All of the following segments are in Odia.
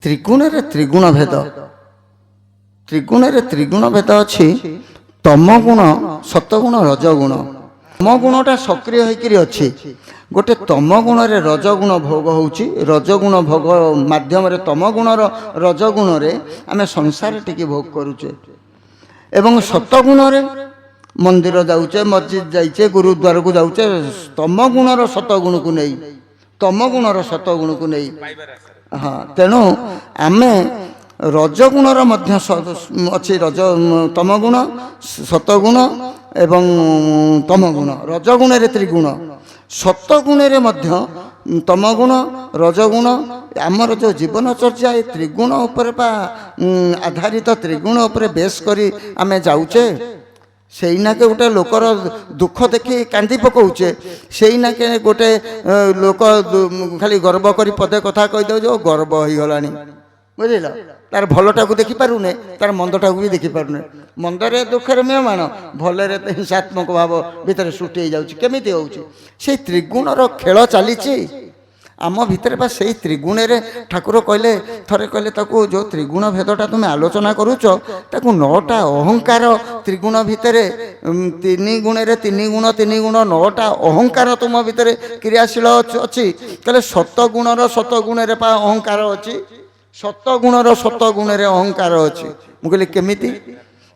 त्रिगुण त्रिगुण भेद त्रिगुण त्रिगुण भेद अच्छी तम गुण सतगुण रजगुण तम गुणटा सक्रिय होकर अच्छी गोटे तम गुण रजगुण भोग होची रजगुण भोग माध्यम तम गुण रजगुण आम संसार टिके भोग करुचे एवं सतगुण मंदिर जाऊचे मस्जिद जाइचे गुरुद्वार को जाऊचे तम गुणर सतगुण को नहीं तम गुणर सतगुण को नहीं हाँ तेणु आम रजगुणर अच्छी रज तमगुण सतगुण एवं तमगुण रजगुण त्रिगुण सतगुण तमगुण रजगुण आमर जो जीवनचर्या ये त्रिगुण उपर आधारित त्रिगुण उपर बेस करी आम जाऊचे सेनाके गोटे लोकर दुख देखी कांदी पकाउचे सेनाके गोटे लोक खाली गर्व करी पदे कथा कहीदे जो गर्व हो गलानी बुझल तार भलटा को देखी पारुने तार मंदटा को भी देखी पारुने मंदरे दुखरे मेहमान भलरे हिंसात्मक भाव भितर सृष्टि हो जाउची केमिति होउची से त्रिगुणर खेल चली आम भितर बा से त्रिगुण ठाकुर कहले थरे कहले ताकू जो त्रिगुण भेदटा तुम आलोचना करुच ताकू 9टा अहंकार त्रिगुण भितर तीन गुण तीन गुण 9टा अहंकार तुम भितर क्रियाशील अच्छी कहले सतगुणर सतगुण पा अहंकार अच्छी सतगुणर सतगुण अहंकार अच्छी मुझे केमिति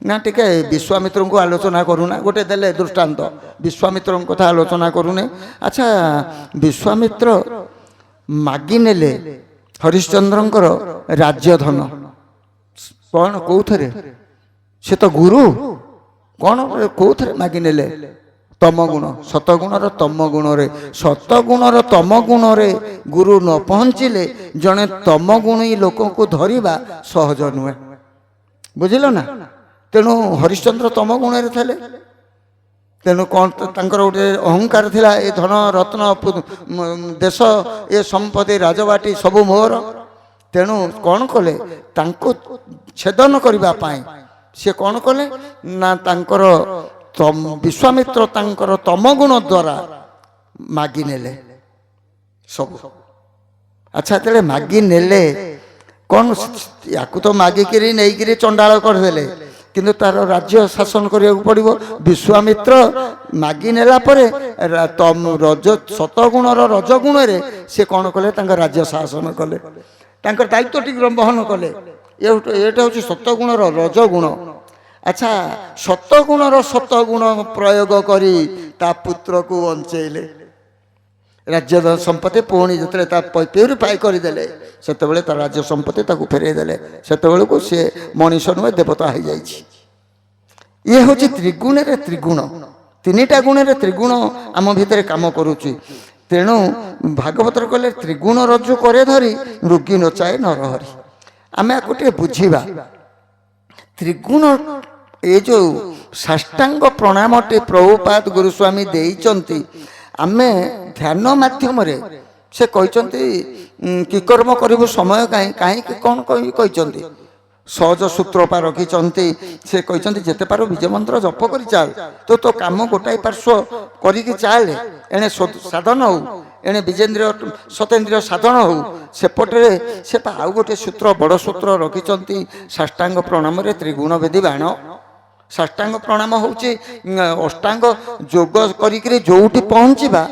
ना टिके विश्वामित्र को आलोचना करूना गोटे देले दृष्टांत विश्वामित्र कथा आलोचना करूने अच्छा विश्वामित्र मागी नेले हरिश्चंद्रंकर राज्यधन कौन कौथरे से तो गुरु कौन कौथरे मागी नेले तमगुण सतगुणर तमगुण सतगुणर तमगुण गुरु न पहुँचिले जड़े तमगुणी लोक को धरिबा सहज नुहे बुझिल ना तेणु हरिश्चंद्र तमगुण थे तेणु कौन गोटे अहंकार थिला ए धन रत्न देश ए संपत्ति राजबाटी सबु मोर तेणु कौन कले तांको छेदन करने सी कौन कले ना तांकर विश्वामित्र तांकर तमगुण द्वारा मागी नेले सब अच्छा तेरे मागी नेले कौन या तो मागिकी नहीं चंडाल करदे किंतु तार राज्य शासन करिया पड़िबो विश्वामित्र मागी नेला परे रज सतगुणर रजगुण से कौन कले राज्य शासन कले दायित्व टी बहन कले ये हूँ सतगुणर रजगुण अच्छा सतगुणर सतगुण प्रयोग करी ता पुत्र को बंचेले राज्य संपत्ति पुणी जो प्यूरीफाई करदे से राज्य संपत्ति फेरईदे से सी मनीष नुहे देवता हो जाए ये हूँ त्रिगुण त्रिगुण 3टा गुण त्रिगुण आम भितर काम करुच्ची तेणु भागवतर कहले त्रिगुण रज्जु करे धरी मृगी नचाए नरहरी आम गोटे बुझा त्रिगुण ये जो साष्टांग प्रणामटे प्रभुपाद गुरुस्वामी देइचंती आमे ध्यान माध्यम से कहते कि कर्म करू समय कहीं कहीं कौन कहते सहज सूत्र पा रखी से कहते जिते पार विजय मंत्र जप कर चाल तो काम गोटाए पार्श्व करी चाल एणे साधन हो एणे विजेन्द्रिय सतेन्द्रिय साधन हो सेपटे से आउ गोटे सूत्र बड़ सूत्र रखी साष्टांग प्रणाम त्रिगुण भेदी बाण साष्टांग प्रणाम होची अष्टांग जोग करी जोठी पहुँचवा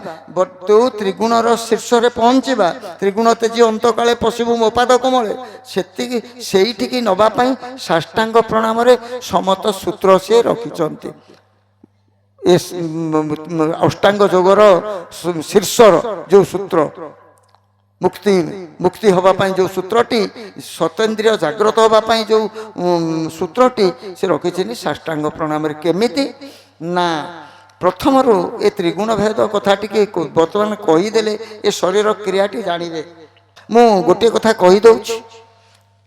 तो त्रिगुणर शीर्ष रे पहुँचवा त्रिगुण तेजी अंत काले पशिबु मो पाद कमले से नवापाई साष्टांग प्रणाम समत सूत्र से रखिंट अष्टांग जोगर शीर्षर जो सूत्र मुक्ति मुक्ति होगापाई जो सूत्रटी सतेन्द्रिय जाग्रत होगापाई जो सूत्रटी से रखी साष्टांग प्रणाम केमिति ना प्रथम ए त्रिगुण भेद कथा टी बर्तमान कहीदेले ए शरीर क्रियाटी जानिबे मु गोटे कथा कहीदे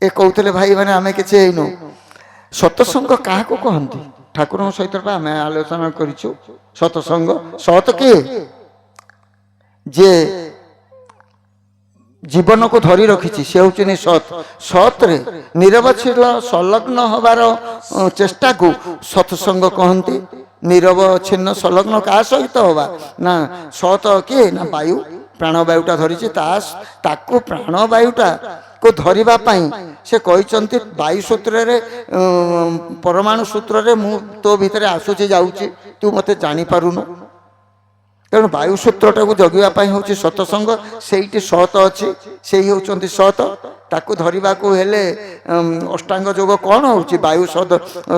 ए कहते भाई मैंने आम किसी सतसंग क्या कहती ठाकुर सहित आम आलोचना करूँ सतसंग सत किए जे जीवन को धरी रखी से हूँ सत सत्रे निरवच्छिन्न संलग्न हबार चेष्टा को सत्संग कहती निरवच्छिन्न संलग्न क्या सहित हवा ना सत किए ना वायु ପ୍ରାଣବାୟୁଟା ଧରିଛି ତାକୁ ପ୍ରାଣବାୟୁଟା କୁ ଧରିବା ପାଇଁ ସେ କହିଛନ୍ତି ବାୟୁ ସୂତ୍ରରେ ପରମାଣୁ ସୂତ୍ରରେ ମୁଁ ତୋ ଭିତରେ ଆସୁଛି ଯାଉଛି, ତୁ ମୋତେ ଜାଣିପାରୁନୁ। ତେଣୁ ବାୟୁ ସୂତ୍ରଟାକୁ ଜଗିବା ପାଇଁ ହେଉଛି ସତସଙ୍ଗ। ସେଇଠି ସତ ଅଛି, ସେଇ ହେଉଛନ୍ତି ସତ। ତାକୁ ଧରିବାକୁ ହେଲେ ଅଷ୍ଟାଙ୍ଗ ଯୋଗ କ'ଣ ହେଉଛି? ବାୟୁ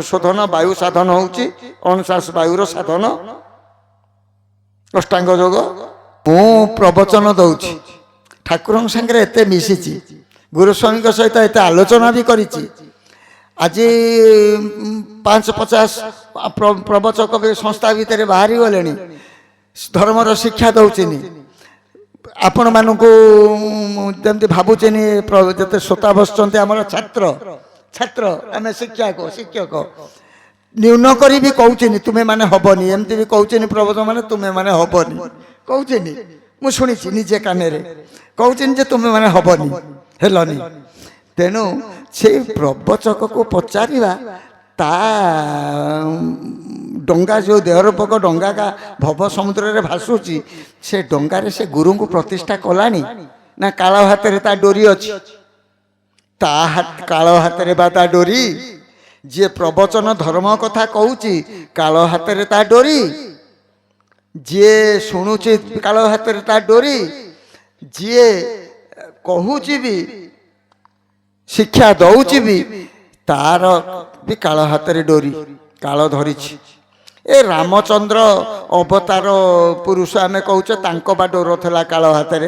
ଶୋଧନ, ବାୟୁ ସାଧନ ହେଉଛି ଅଣସାସ ବାୟୁର ସାଧନ, ଅଷ୍ଟାଙ୍ଗ ଯୋଗ। ମୁଁ ପ୍ରବଚନ ଦଉଛି, ଠାକୁରଙ୍କ ସାଙ୍ଗରେ ଏତେ ମିଶିଛି, ଗୁରୁସ୍ୱାମୀଙ୍କ ସହିତ ଏତେ ଆଲୋଚନା ବି କରିଛି। ଆଜି 550 ପ୍ରବଚକ ସଂସ୍ଥା ଭିତରେ ବାହାରି ଗଲେଣି, ଧର୍ମର ଶିକ୍ଷା ଦଉଛିନି। ଆପଣମାନଙ୍କୁ ଯେମିତି ଭାବୁଛିନି, ଯେତେ ଶ୍ରୋତା ବସୁଛନ୍ତି ଆମର ଛାତ୍ର ଆମେ ଶିକ୍ଷକ ନ୍ୟୁନ କରି ବି କହୁଛିନି ତୁମେ ମାନେ ହବନି, ଏମିତି ବି କହୁଛିନି ପ୍ରବଚନ ମାନେ ତୁମେ ମାନେ ହବନି କହୁଛିନି। ମୁଁ ଶୁଣିଛି ନିଜେ କାନରେ କହୁଛିନି ଯେ ତୁମେ ମାନେ ହବନି, ହେଲନି। ତେଣୁ ସେଇ ପ୍ରବଚକକୁ ପଚାରିବା, ତା ଡଙ୍ଗା ଯେଉଁ ଦେହରୂପକ ଡଙ୍ଗାଟା ଭବ ସମୁଦ୍ରରେ ଭାସୁଛି, ସେ ଡଙ୍ଗାରେ ସେ ଗୁରୁଙ୍କୁ ପ୍ରତିଷ୍ଠା କଲାଣି ନା କାଳ ହାତରେ ତା ଡୋରି ଅଛି? ତା କାଳ ହାତରେ ବା ତା ଡୋରି? ଯିଏ ପ୍ରବଚନ ଧର୍ମ କଥା କହୁଛି, କାଳ ହାତରେ ତା ଡୋରି। ଯିଏ ଶୁଣୁଛି, କାଳ ହାତରେ ତା ଡୋରି। ଯିଏ କହୁଛି ବି, ଶିକ୍ଷା ଦଉଛି ବି, ତାର ବି କାଳ ହାତରେ ଡୋରି, କାଳ ଧରିଛି। ଏ ରାମଚନ୍ଦ୍ର ଅବତାର ପୁରୁଷ ଆମେ କହୁଛେ, ତାଙ୍କ ବା ଡୋର ଥିଲା କାଳ ହାତରେ।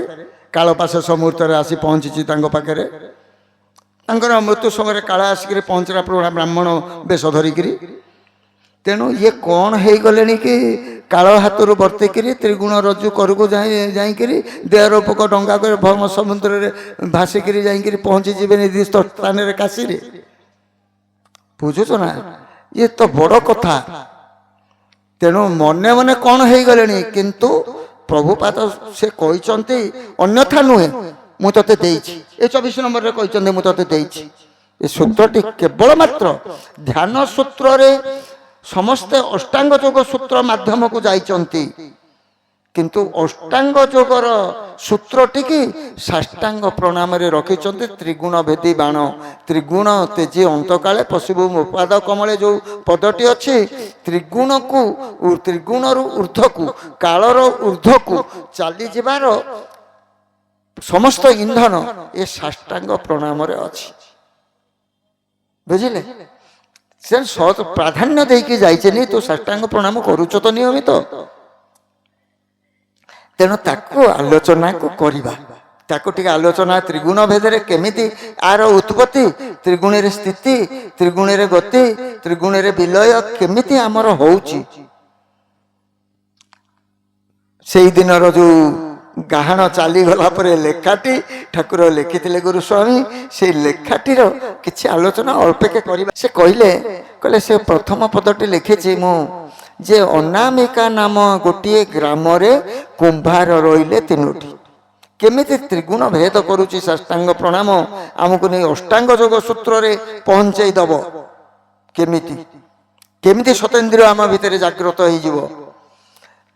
କାଳ ପା ଶେଷ ମୁହୂର୍ତ୍ତରେ ଆସି ପହଞ୍ଚିଛି ତାଙ୍କ ପାଖରେ। ତାଙ୍କର ମୃତ୍ୟୁ ସମୟରେ କାଳ ଆସିକିରି ପହଞ୍ଚିଲା ପୁରୁଣା ବ୍ରାହ୍ମଣ ବେଶ ଧରିକିରି। ତେଣୁ ଇଏ କ'ଣ ହେଇଗଲେଣି କି କାଳ ହାତରୁ ବର୍ତ୍ତିକିରି ତ୍ରିଗୁଣ ରଜ୍ଜୁ କରକୁ ଯାଇକିରି ଦେହରୂପକ ଡଙ୍ଗା କରି ଭବ ସମୁଦ୍ରରେ ଭାସିକିରି ଯାଇକିରି ପହଞ୍ଚିଯିବେ ନିର୍ଦ୍ଦିଷ୍ଟ ସ୍ଥାନରେ କାଶୀରେ। ବୁଝୁଛ ନା? ଇଏ ତ ବଡ଼ କଥା। ତେଣୁ ମନେ ମନେ କ'ଣ ହେଇଗଲେଣି, କିନ୍ତୁ ପ୍ରଭୁପାଦ ସେ କହିଛନ୍ତି ଅନ୍ୟଥା ନୁହେଁ, ମୁଁ ତତେ ଦେଇଛି। ଏ 24 ନମ୍ବରରେ କହିଛନ୍ତି ମୁଁ ତତେ ଦେଇଛି। ଏ ସୂତ୍ରଟି କେବଳ ମାତ୍ର ଧ୍ୟାନ ସୂତ୍ରରେ ସମସ୍ତେ ଅଷ୍ଟାଙ୍ଗ ଯୋଗ ସୂତ୍ର ମାଧ୍ୟମକୁ ଯାଇଛନ୍ତି, କିନ୍ତୁ ଅଷ୍ଟାଙ୍ଗ ଯୋଗର ସୂତ୍ରଟିକି ସାଷ୍ଟାଙ୍ଗ ପ୍ରଣାମରେ ରଖିଛନ୍ତି। ତ୍ରିଗୁଣ ଭେଦୀ ବାଣ ତ୍ରିଗୁଣ ତେଜି ଅନ୍ତକାଳେ ପଶିବୁ ମୋ ପାଦ କମଳେ ଯେଉଁ ପଦଟି ଅଛି, ତ୍ରିଗୁଣରୁ ଊର୍ଦ୍ଧ୍ୱକୁ, କାଳର ଊର୍ଦ୍ଧ୍ୱକୁ ଚାଲିଯିବାର ସମସ୍ତ ଇନ୍ଧନ ଏ ସାଷ୍ଟାଙ୍ଗ ପ୍ରଣାମରେ ଅଛି। ବୁଝିଲେ? ସେ ପ୍ରାଧାନ୍ୟ ଦେଇକି ଯାଇଛେନି, ତୁ ସାଷ୍ଟାଙ୍ଗ ପ୍ରଣାମ କରୁଛ ତ ନିୟମିତ। ତେଣୁ ତାକୁ ଆଲୋଚନାକୁ କରିବା, ତାକୁ ଟିକେ ଆଲୋଚନା, ତ୍ରିଗୁଣ ଭେଦରେ କେମିତି ଆର ଉତ୍ପତ୍ତି, ତ୍ରିଗୁଣରେ ସ୍ଥିତି, ତ୍ରିଗୁଣରେ ଗତି, ତ୍ରିଗୁଣରେ ବିଲୟ କେମିତି ଆମର ହଉଛି। ସେଇ ଦିନର ଯୋଉ ଗାହାଣ ଚାଲିଗଲା ପରେ ଲେଖାଟି ଠାକୁର ଲେଖିଥିଲେ ଗୁରୁସ୍ୱାମୀ, ସେଇ ଲେଖାଟିର କିଛି ଆଲୋଚନା ଅଳ୍ପକେ କରିବା। ସେ କହିଲେ ସେ ପ୍ରଥମ ପଦଟି ଲେଖିଛି ମୁଁ, ଯେ ଅନାମିକା ନାମ ଗୋଟିଏ ଗ୍ରାମରେ କୁମ୍ଭାର ରହିଲେ ତିନୋଟି। କେମିତି ତ୍ରିଗୁଣ ଭେଦ କରୁଛି ସାଷ୍ଟାଙ୍ଗ ପ୍ରଣାମ, ଆମକୁ ନେଇ ଅଷ୍ଟାଙ୍ଗ ଯୋଗ ସୂତ୍ରରେ ପହଞ୍ଚେଇ ଦବ। କେମିତି ସତେନ୍ଦ୍ରିୟ ଆମ ଭିତରେ ଜାଗ୍ରତ ହେଇଯିବ।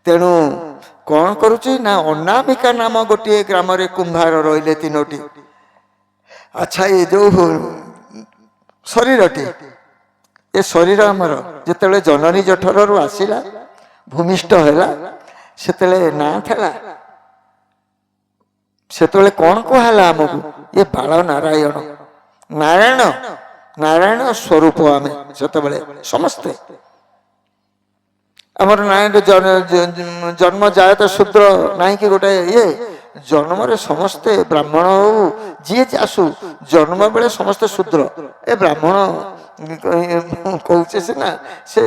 ତେଣୁ କ'ଣ କରୁଛି ନା, ଅନାମିକା ନାମ ଗୋଟିଏ ଗ୍ରାମରେ କୁମ୍ଭାର ରହିଲେ ତିନୋଟି। ଆଚ୍ଛା, ଏ ଯୋଉ ଶରୀରଟି, ଏ ଶରୀର ଆମର ଯେତେବେଳେ ଜନନୀ ଜଠରରୁ ଆସିଲା, ଭୂମିଷ୍ଠ ହେଲା, ସେତେବେଳେ ନାଁ ଥିଲା, ସେତେବେଳେ କ'ଣ କୁହାହେଲା ଆମକୁ? ଏ ବାଳ ନାରାୟଣ। ନାରାୟଣ ସ୍ୱରୂପ ଆମେ ସେତେବେଳେ ସମସ୍ତେ। ଆମର ନାରାୟଣ ଜନ୍ମ ଜାୟତ ଶୂଦ୍ର ନାହିଁ କି ଗୋଟେ ଇଏ, ଜନ୍ମରେ ସମସ୍ତେ ବ୍ରାହ୍ମଣ ହଉ ଯିଏ ଆସୁ, ଜନ୍ମ ବେଳେ ସମସ୍ତେ ଶୂଦ୍ର। ଏ ବ୍ରାହ୍ମଣ କହୁଛେ ସିନା, ସେ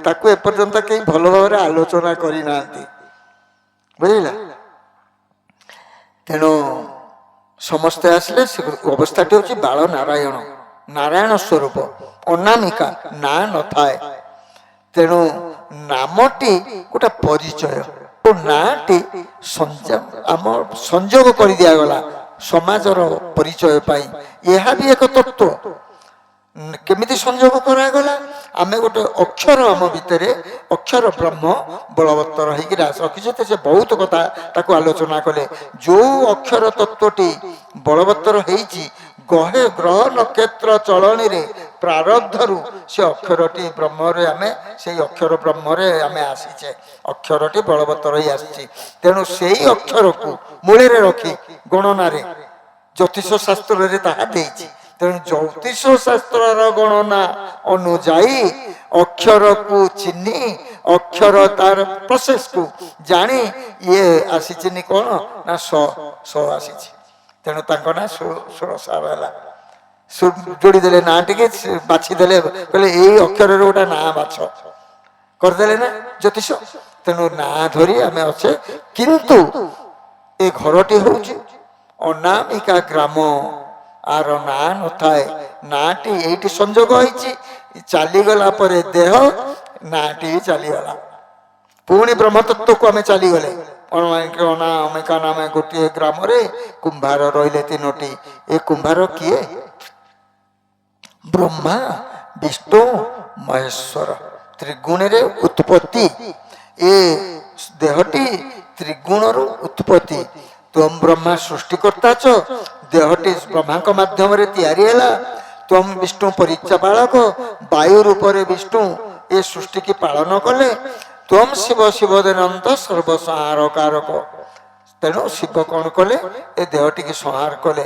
ତାକୁ ଏପର୍ଯ୍ୟନ୍ତ କେହି ଭଲ ଭାବରେ ଆଲୋଚନା କରିନାହାନ୍ତି। ବୁଝିଲା? ତେଣୁ ସମସ୍ତେ ଆସିଲେ, ସେ ଅବସ୍ଥାଟି ହେଉଛି ବାଳ ନାରାୟଣ, ନାରାୟଣ ସ୍ୱରୂପ। ଅନାମିକା ନାଁ ନଥାଏ। ତେଣୁ ନାମଟି ଗୋଟେ ପରିଚୟ, ଓ ନାଁଟି ଆମ ସଂଯୋଗ କରିଦିଆଗଲା ସମାଜର ପରିଚୟ ପାଇଁ। ଏହା ବି ଏକ ତତ୍ତ୍ୱ। କେମିତି ସଂଯୋଗ କରାଗଲା? ଆମେ ଗୋଟେ ଅକ୍ଷର ଆମ ଭିତରେ ଅକ୍ଷର ବ୍ରହ୍ମ ବଳବତ୍ତର ହେଇକି ରଖିଛନ୍ତି। ସେ ବହୁତ କଥା ତାକୁ ଆଲୋଚନା କଲେ। ଯୋଉ ଅକ୍ଷର ତତ୍ଵଟି ବଳବତ୍ତର ହେଇଛି ଗ୍ରହ ନକ୍ଷତ୍ର ଚଳଣୀରେ ପ୍ରାରବ୍ଧରୁ ସେ ଅକ୍ଷରଟି ବ୍ରହ୍ମରେ ଆମେ ସେଇ ଅକ୍ଷର ବ୍ରହ୍ମରେ ଆମେ ଆସିଛେ, ଅକ୍ଷରଟି ବଳବତ୍ତର ହେଇ ଆସିଛି। ତେଣୁ ସେଇ ଅକ୍ଷରକୁ ମୂଳରେ ରଖି ଗଣନାରେ ଜ୍ୟୋତିଷ ଶାସ୍ତ୍ରରେ ତାହା ଦେଇଛି। ତେଣୁ ଜ୍ୟୋତିଷ ଶାସ୍ତ୍ରର ଗଣନା ଅନୁଯାୟୀ ଅକ୍ଷରକୁ ଚିହ୍ନି ଅକ୍ଷର ତାର ପ୍ରୋସେସକୁ ଜାଣି ଇଏ ଆସିଛିନି କଣ ନା ସ ଆସିଛି। ତେଣୁ ତାଙ୍କ ନାଁ ଷୋଳସାର ହେଲା। ଯୋଡ଼ିଦେଲେ ନାଁ ଟିକେ ବାଛିଦେଲେ, କହିଲେ ଏଇ ଅକ୍ଷରରେ ଗୋଟେ ନାଁ ବାଛ, କରିଦେଲେ ନା ଜ୍ୟୋତିଷ। ତେଣୁ ନାଁ ଧରି ଆମେ ଅଛେ। କିନ୍ତୁ ଏ ଘରଟି ହଉଛି ଅନାମିକା ଗ୍ରାମ, ଆର ନାଁ ନଥାଏ। ନାଁଟି ଏଇଠି ସଂଯୋଗ ହେଇଛି, ଚାଲିଗଲା ପରେ ଦେହ ନାଁଟି ଚାଲିଗଲା। ପୁଣି ବ୍ରହ୍ମତତ୍ତ୍ୱକୁ ଆମେ ଚାଲିଗଲେ। ଅନାମିକା ନାମେ ଗୋଟିଏ ଗ୍ରାମରେ କୁମ୍ଭାର ରହିଲେ ତିନୋଟି। ଏ କୁମ୍ଭାର କିଏ? ବ୍ରହ୍ମା, ବିଷ୍ଣୁ, ମହେଶ୍ୱର, ତ୍ରିଗୁଣରେ ଉତ୍ପତ୍ତି। ଏ ଦେହଟି ତ୍ରିଗୁଣରୁ ଉତ୍ପତ୍ତି। ତ୍ୱମ୍ ବ୍ରହ୍ମା ସୃଷ୍ଟିକର୍ତ୍ତା ଛ, ଦେହଟି ବ୍ରହ୍ମାଙ୍କ ମାଧ୍ୟମରେ ତିଆରି ହେଲା। ତ୍ୱମ୍ ବିଷ୍ଣୁ ପରିଚାଳକ, ବାୟୁ ରୂପରେ ବିଷ୍ଣୁ ଏ ସୃଷ୍ଟିକି ପାଳନ କଲେ। ତ୍ୱମ୍ ଶିବ ଶିବଦେନନ୍ତ ସର୍ବସଂହାର କାରକ। ତେଣୁ ଶିବ କଣ କଲେ? ଏ ଦେହଟିକି ସଂହାର କଲେ,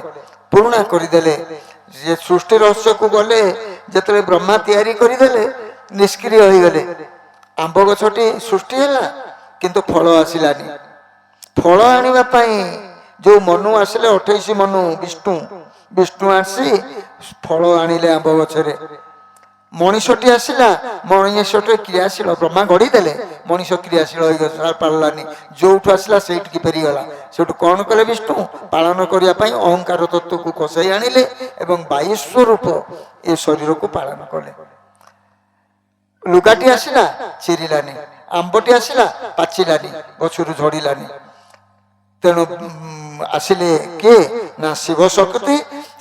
ପୁରୁଣା କରିଦେଲେ। ଯେ ସୃଷ୍ଟି ରହସ୍ୟକୁ ଗଲେ, ଯେତେବେଳେ ବ୍ରହ୍ମା ତିଆରି କରିଦେଲେ ନିଷ୍କ୍ରିୟ ହେଇଗଲେ। ଆମ୍ବ ଗଛଟି ସୃଷ୍ଟି ହେଲା କିନ୍ତୁ ଫଳ ଆସିଲାନି। ଫଳ ଆଣିବା ପାଇଁ ଯୋଉ ମନୁ ଆସିଲେ 28 ମନୁ ବିଷ୍ଣୁ ଆସି ଫଳ ଆଣିଲେ ଆମ୍ବ ଗଛରେ। ମଣିଷଟି ଆସିଲା, ମଣିଷଟି କ୍ରିୟାଶୀଳ, ବ୍ରହ୍ମା ଗଢ଼ିଦେଲେ, ମଣିଷ କ୍ରିୟାଶୀଳ ହେଇଗଲା, ପାରିଲାନି। ଯୋଉଠୁ ଆସିଲା ସେଇଠିକି ଫେରିଗଲା। ସେଠୁ କଣ କଲେ ବିଷ୍ଣୁ? ପାଳନ କରିବା ପାଇଁ ଅହଙ୍କାର ତତ୍ତ୍ୱକୁ କଷାଇ ଆଣିଲେ ଏବଂ ବାୟୁ ସ୍ୱରୂପ ଏ ଶରୀରକୁ ପାଳନ କଲେ। ଲୁଗାଟି ଆସିଲା ଚିରିଲାନି, ଆମ୍ବଟି ଆସିଲା ପାଚିଲାନି, ଗଛରୁ ଝଡ଼ିଲାନି। ତେଣୁ ଆସିଲେ କିଏ ନା ଶିବ ଶକ୍ତି।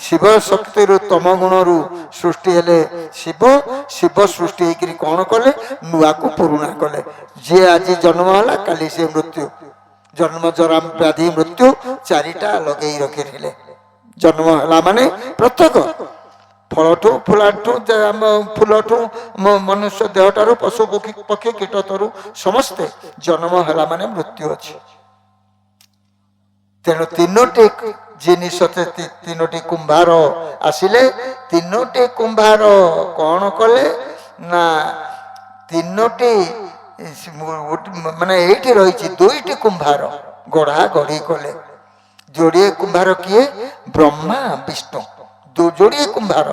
ଶିବ ଶକ୍ତିରୁ ତମ ଗୁଣରୁ ସୃଷ୍ଟି ହେଲେ ଶିବ। ଶିବ ସୃଷ୍ଟି ହେଇକିରି କଣ କଲେ? ନୂଆକୁ ପୁରୁଣା କଲେ। ଯିଏ ଆଜି ଜନ୍ମ ହେଲା କାଲି ସେ ମୃତ୍ୟୁ। ଜନ୍ମ ଜରା ବ୍ୟାଧି ମୃତ୍ୟୁ ଚାରିଟା ଲଗେଇ ରଖିଥିଲେ। ଜନ୍ମ ହେଲା ମାନେ ପ୍ରତ୍ୟେକ ଫଳଠୁ ଫୁଲଠୁ ଫୁଲଠୁ ମନୁଷ୍ୟ ଦେହଠାରୁ ପଶୁ ପକ୍ଷୀ କୀଟଠାରୁ ସମସ୍ତେ ଜନ୍ମ ହେଲା ମାନେ ମୃତ୍ୟୁ ଅଛି। ତେଣୁ ତିନୋଟି ଜିନିଷ, ତିନୋଟି କୁମ୍ଭାର ଆସିଲେ। ତିନୋଟି କୁମ୍ଭାର କଣ କଲେ ନା ତିନୋଟି ମାନେ ଏଇଠି ରହିଛି ଦୁଇଟି କୁମ୍ଭାର ଗଢା ଗଢି କଲେ। ଯୋଡ଼ିଏ କୁମ୍ଭାର କିଏ? ବ୍ରହ୍ମା ବିଷ୍ଣୁ। ଯୋଡ଼ିଏ କୁମ୍ଭାର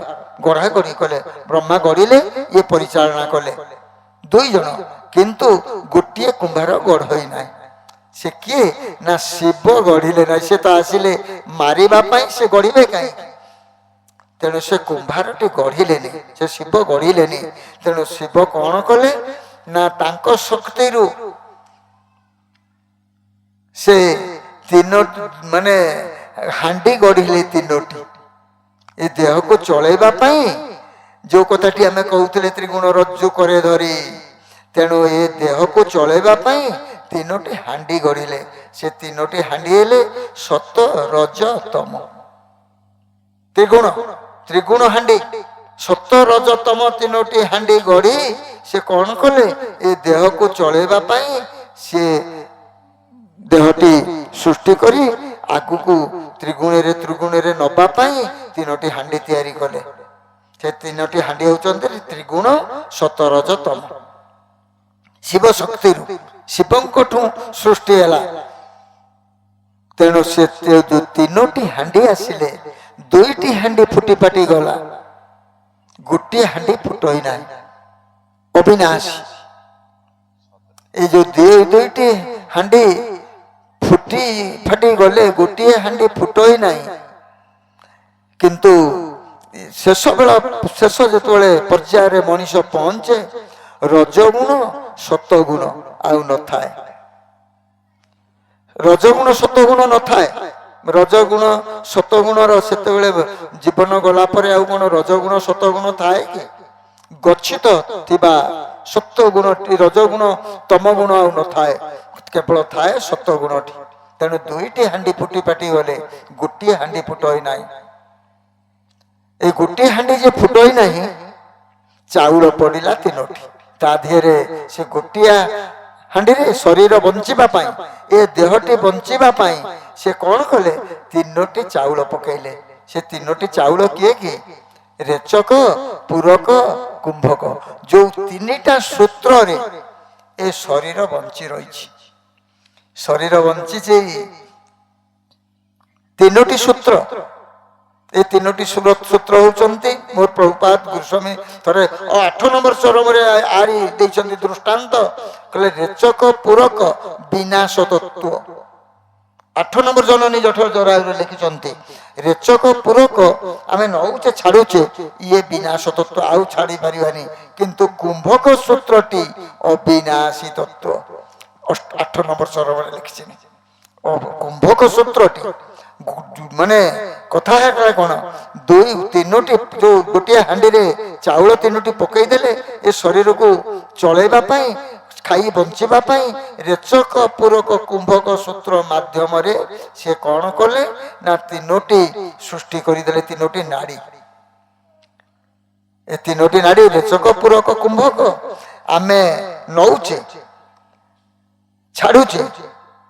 ଗଢା ଗଢି କଲେ। ବ୍ରହ୍ମା ଗଢିଲେ, ଇଏ ପରିଚାଳନା କଲେ, ଦୁଇ ଜଣ। କିନ୍ତୁ ଗୋଟିଏ କୁମ୍ଭାର ଗଢ଼ଇ ନାହିଁ। ସେ କିଏ ନା ଶିବ ଗଢିଲେ ନାହିଁ। ସେ ତ ଆସିଲେ ମାରିବା ପାଇଁ, ସେ ଗଢିବେ କାହିଁକି? ତେଣୁ ସେ କୁମ୍ଭାରଟି ଗଢିଲେନି, ସେ ଶିବ ଗଢିଲେନି। ତେଣୁ ଶିବ କଣ କଲେ ନା ତାଙ୍କ ଶକ୍ତିରୁ ସେ ତିନୋଟି ମାନେ ହାଣ୍ଡି ଗଢିଲେ ତିନୋଟି। ଏ ଦେହକୁ ଚଳେଇବା ପାଇଁ ଯୋଉ କଥାଟି ଆମେ କହୁଥିଲେ ତ୍ରିଗୁଣ ରଜ୍ଜୁ କରେ ଧରି। ତେଣୁ ଏ ଦେହକୁ ଚଳେଇବା ପାଇଁ ତିନୋଟି ହାଣ୍ଡି ଗଢିଲେ। ସେ ତିନୋଟି ହାଣ୍ଡି ହେଲେ ସତ ରଜ ତମ। ତ୍ରିଗୁଣ ହାଣ୍ଡି, ସତ ରଜ ତମ ତିନୋଟି ହାଣ୍ଡି ଗଢି ସେ କଣ କଲେ? ଏ ଦେହକୁ ଚଳେଇବା ପାଇଁ ସେ ଦେହଟି ସୃଷ୍ଟି କରି ଆଗକୁ ତ୍ରିଗୁଣରେ ନବା ପାଇଁ ତିନୋଟି ହାଣ୍ଡି ତିଆରି କଲେ। ସେ ତିନୋଟି ହାଣ୍ଡି ହେଉଛନ୍ତି ତ୍ରିଗୁଣ ସତରଜ ତମ। ଶିବ ଶକ୍ତିରୁ, ଶିବଙ୍କଠୁ ସୃଷ୍ଟି ହେଲା। ତେଣୁ ସେ ଯୋଉ ତିନୋଟି ହାଣ୍ଡି ଆସିଲେ, ଦୁଇଟି ହାଣ୍ଡି ଫୁଟି ଫାଟି ଗଲା, ଗୋଟିଏ ହାଣ୍ଡି ଫୁଟଇ ନାହିଁ, ଅବିନାଶୀ। ଏ ଯୋଉ ଦୁଇଟି ହାଣ୍ଡି ଫୁଟି ଫାଟି ଗଲେ, ଗୋଟିଏ ହାଣ୍ଡି ଫୁଟଇ ନାହିଁ। କିନ୍ତୁ ଶେଷ ଯେତେବେଳେ ପର୍ଯ୍ୟାୟରେ ମଣିଷ ପହଞ୍ଚେ, ରଜଗୁଣ ସତଗୁଣ ଆଉ ନଥାଏ। ରଜଗୁଣ ସତଗୁଣ ନଥାଏ। ରଜଗୁଣ ସତଗୁଣର ସେତେବେଳେ ଜୀବନ ଗଲା ପରେ ଆଉ କଣ ରଜଗୁଣ ସତଗୁଣ ଥାଏ କି? ଗଚ୍ଛିତ ଥିବା ସତ୍ୟ ଗୁଣଟି, ରଜଗୁଣ ତମ ଗୁଣ ଆଉ ନଥାଏ, କେବଳ ଥାଏ ସତ୍ୟ ଗୁଣଟି। ତେଣୁ ଦୁଇଟି ହାଣ୍ଡି ଫୁଟି ପାଟି ଗଲେ ଗୋଟିଏ ହାଣ୍ଡି ଫୁଟୋଇ ନାହିଁ। এই ଗୋଟିଏ ହାଣ୍ଡି ଯେ ଫୁଟୋଇ ନାହିଁ, ଚାଉଳ ପଡ଼ିଲା ତିନୋଟି। ତା ଦେହରେ ସେ ଗୋଟିଏ ହାଣ୍ଡିରେ ଶରୀର ବଞ୍ଚିବା ପାଇଁ, ଏ ଦେହଟି ବଞ୍ଚିବା ପାଇଁ ସେ କ'ଣ କଲେ? ତିନୋଟି ଚାଉଳ ପକେଇଲେ। ସେ ତିନୋଟି ଚାଉଳ କିଏ କିଏ? ରେଚକ, ପୂରକ, କୁମ୍ଭକ। ଯୋଉ ତିନିଟା ସୂତ୍ରରେ ଏ ଶରୀର ବଞ୍ଚି ରହିଛି। ଶରୀର ବଞ୍ଚିଛି ତିନୋଟି ସୂତ୍ର। ଏ ତିନୋଟି ସୂତ୍ର ହଉଛନ୍ତି ମୋର ପ୍ରଭୁପାଦ ଗୋସ୍ୱାମୀ ଥରେ 8 ନମ୍ବର ଚରମରେ ଆରି ଦେଇଛନ୍ତି ଦୃଷ୍ଟାନ୍ତ, କହିଲେ ରେଚକ, ପୂରକ, ବିନାଶ ତତ୍ତ୍ୱ। 8 ନମ୍ବର ଜନନୀ ଜଠର ଜରାୟୁରେ ଲେଖିଛନ୍ତି ରେଚକ ପୂରକ ଆମେ ନଉଛେ ଛାଡୁଛେ, ଇଏ ବିନାଶ ତତ୍ତ୍ୱ, ଆଉ ଛାଡି ପାରିବାନି। କିନ୍ତୁ କୁମ୍ଭକ ସୂତ୍ରଟି ଅବିନାଶୀ ତତ୍ତ୍ୱ। 8 ନମ୍ବର ଚରମରେ ଲେଖିଛନ୍ତି କୁମ୍ଭକ ସୂତ୍ରଟି। ମାନେ କଥା ହେଲା କ'ଣ? ତିନୋଟି, ଯୋଉ ଗୋଟିଏ ହାଣ୍ଡିରେ ଚାଉଳ ତିନୋଟି ପକେଇଦେଲେ ଏ ଶରୀରକୁ ଚଳେଇବା ପାଇଁ, ଖାଇ ବଞ୍ଚିବା ପାଇଁ ରେଚକ, ପୂରକ, କୁମ୍ଭକ ସୂତ୍ର ମାଧ୍ୟମରେ ସେ କ'ଣ କଲେ ନା ତିନୋଟି ସୃଷ୍ଟି କରିଦେଲେ, ତିନୋଟି ନାଡି। ଏ ତିନୋଟି ନାଡି ରେଚକ, ପୂରକ, କୁମ୍ଭକ ଆମେ ନଉଛେ, ଛାଡୁଛେ।